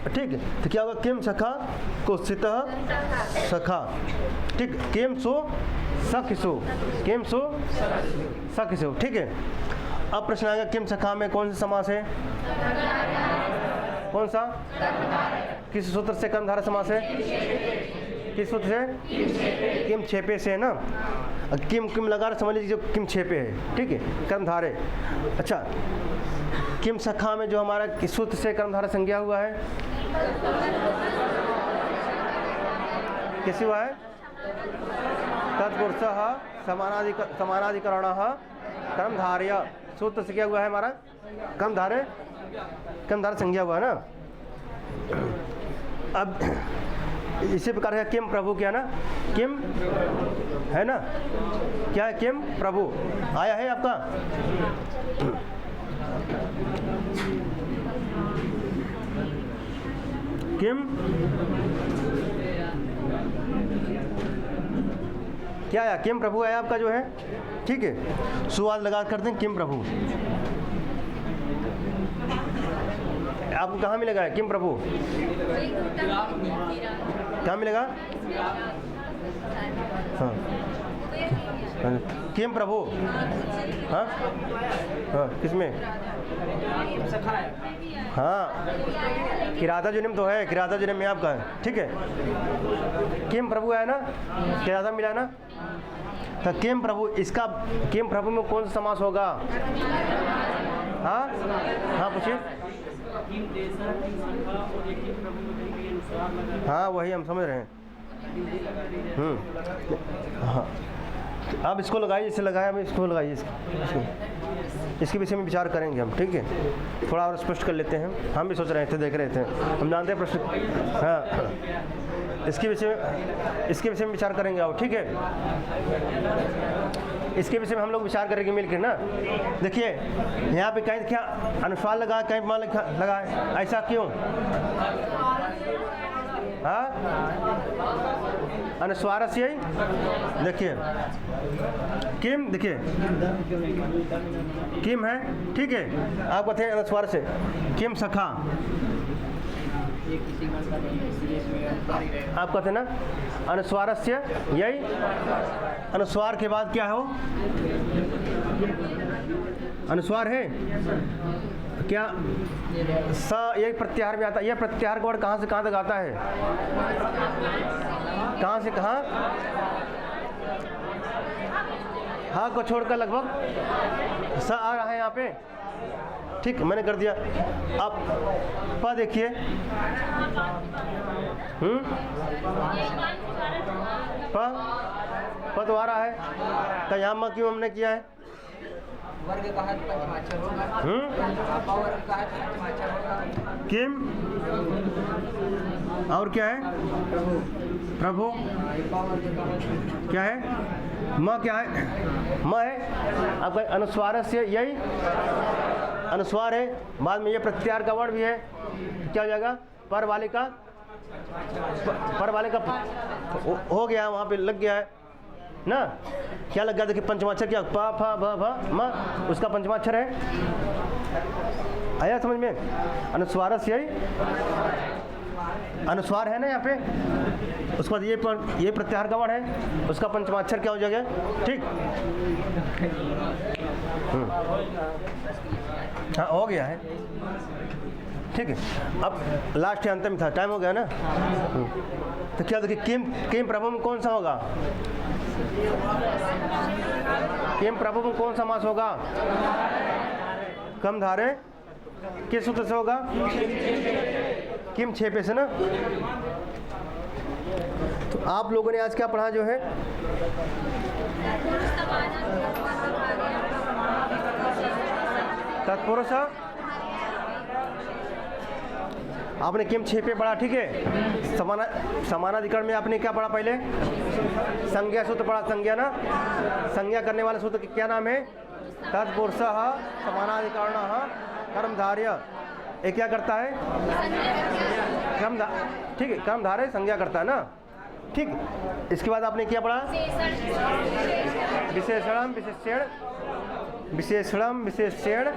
ठीक। तो क्या होगा, किम सखा कुत्सित सखा, ठीक। किम सो सखिसु, किम सो सखिसु, ठीक है। अब प्रश्न आएगा, किम सखा में कौन सा समास है, कौन सा, किस सूत्र से कर्मधारय समास है, किस सूत्र से, किम छेपे से है ना। किम किम लगा समझ लीजिए, जो किम छेपे है, ठीक है, कर्मधारय। अच्छा किम सखा में जो हमारा किस सूत्र से कर्मधारय संज्ञा हुआ है, किस हुआ है, तत्पुरुषः समानाधिकरणः कर्मधारय सूत्र से क्या हुआ है हमारा? कर्मधारय संज्ञा हुआ है ना। अब इसी प्रकार है किम प्रभु, क्या ना, किम है ना, क्या है किम प्रभु आया है आपका। किम क्या आया? किम प्रभु आया आपका जो है, ठीक है। सुवाद लगा करते हैं किम प्रभु। आपको कहाँ मिलेगा है किम प्रभु? कहाँ मिलेगा? हाँ किम प्रभु, हाँ हाँ किसमें? हाँ किराता जुनिम तो है, किराता जुनिम में आपका है, ठीक है। किम प्रभु है ना, किराता मिला ना। तो किम प्रभु, इसका किम प्रभु में कौन सा समास होगा? हाँ हाँ पूछिए। हाँ वही हम समझ रहे हैं। हाँ अब इसको लगाइए, इसे लगाया, अब इसको लगाइए, इसके विषय में विचार करेंगे हम, ठीक है। थोड़ा और स्पष्ट कर लेते हैं। हम भी सोच रहे थे, देख रहे थे, हम जानते हैं प्रश्न। हाँ इसके विषय में विचार करेंगे आओ, ठीक है। इसके विषय में हम लोग विचार करेंगे मिलकर ना। देखिए यहाँ पे कहीं क्या अनुस्वार लगा, कहीं मान लगा, ऐसा क्यों? हाँ अनुस्वार से यही देखिए किम, देखिए किम है, ठीक है। आप कहते हैं अनुस्वार से किम सखा, आप कहते हैं ना अनुस्वार से यही। अनुस्वार के बाद क्या हो? अनुस्वार है क्या? स यही प्रत्याहार में आता है। यह प्रत्याहार का वर्ड कहाँ से कहाँ तक आता है? कहाँ से कहाँ? हाँ को छोड़कर लगभग स आ रहा है यहाँ पे, ठीक मैंने कर दिया। अब प देखिए, प तो आ रहा है, तो यहाँ में क्यों हमने किया है? वर्ग का है पंचमाक्षर होगा, वर्ग का है पंचमाक्षर होगा। किम और क्या है? प्रभु क्या है? म क्या है? म है। अब अनुस्वार से यही अनुस्वार है, बाद में ये प्रत्याहार का वर्ण भी है, क्या हो जाएगा? पर वाले का हो गया, वहाँ पे लग गया है ना। क्या लग गया? देखिए पंचमाक्षर क्या, प फ भ भ म, उसका पंचमाक्षर है। आया समझ में? अनुस्वार से यही अनुस्वार है ना यहाँ पे, उसके बाद ये प्रत्याहार का वर्ण है, उसका पंचमाक्षर क्या हो जाएगा, ठीक। हाँ हो गया है, ठीक है। अब लास्ट अंत में था, टाइम हो गया ना। तो क्या देखिए किम प्रभु में कौन सा होगा? किम प्रभु में कौन सा मास होगा? कम धारे किस सूत्र से होगा? किम 6 पे से ना। तो आप लोगों ने आज क्या पढ़ा जो है? तत्पुरुष आपने किम 6 पे पढ़ा, ठीक है। समानाधिकरण में आपने क्या पढ़ा? पहले संज्ञा सूत्र पढ़ा, संज्ञा ना, संज्ञा करने वाले सूत्र के क्या नाम है? तत्पुरुष समानाधिकरण कर्मधारय। ये क्या करता है? ठीक है, कर्मधारय संज्ञा करता है ना, ठीक। इसके बाद आपने क्या पढ़ा? विशेषण विशेषण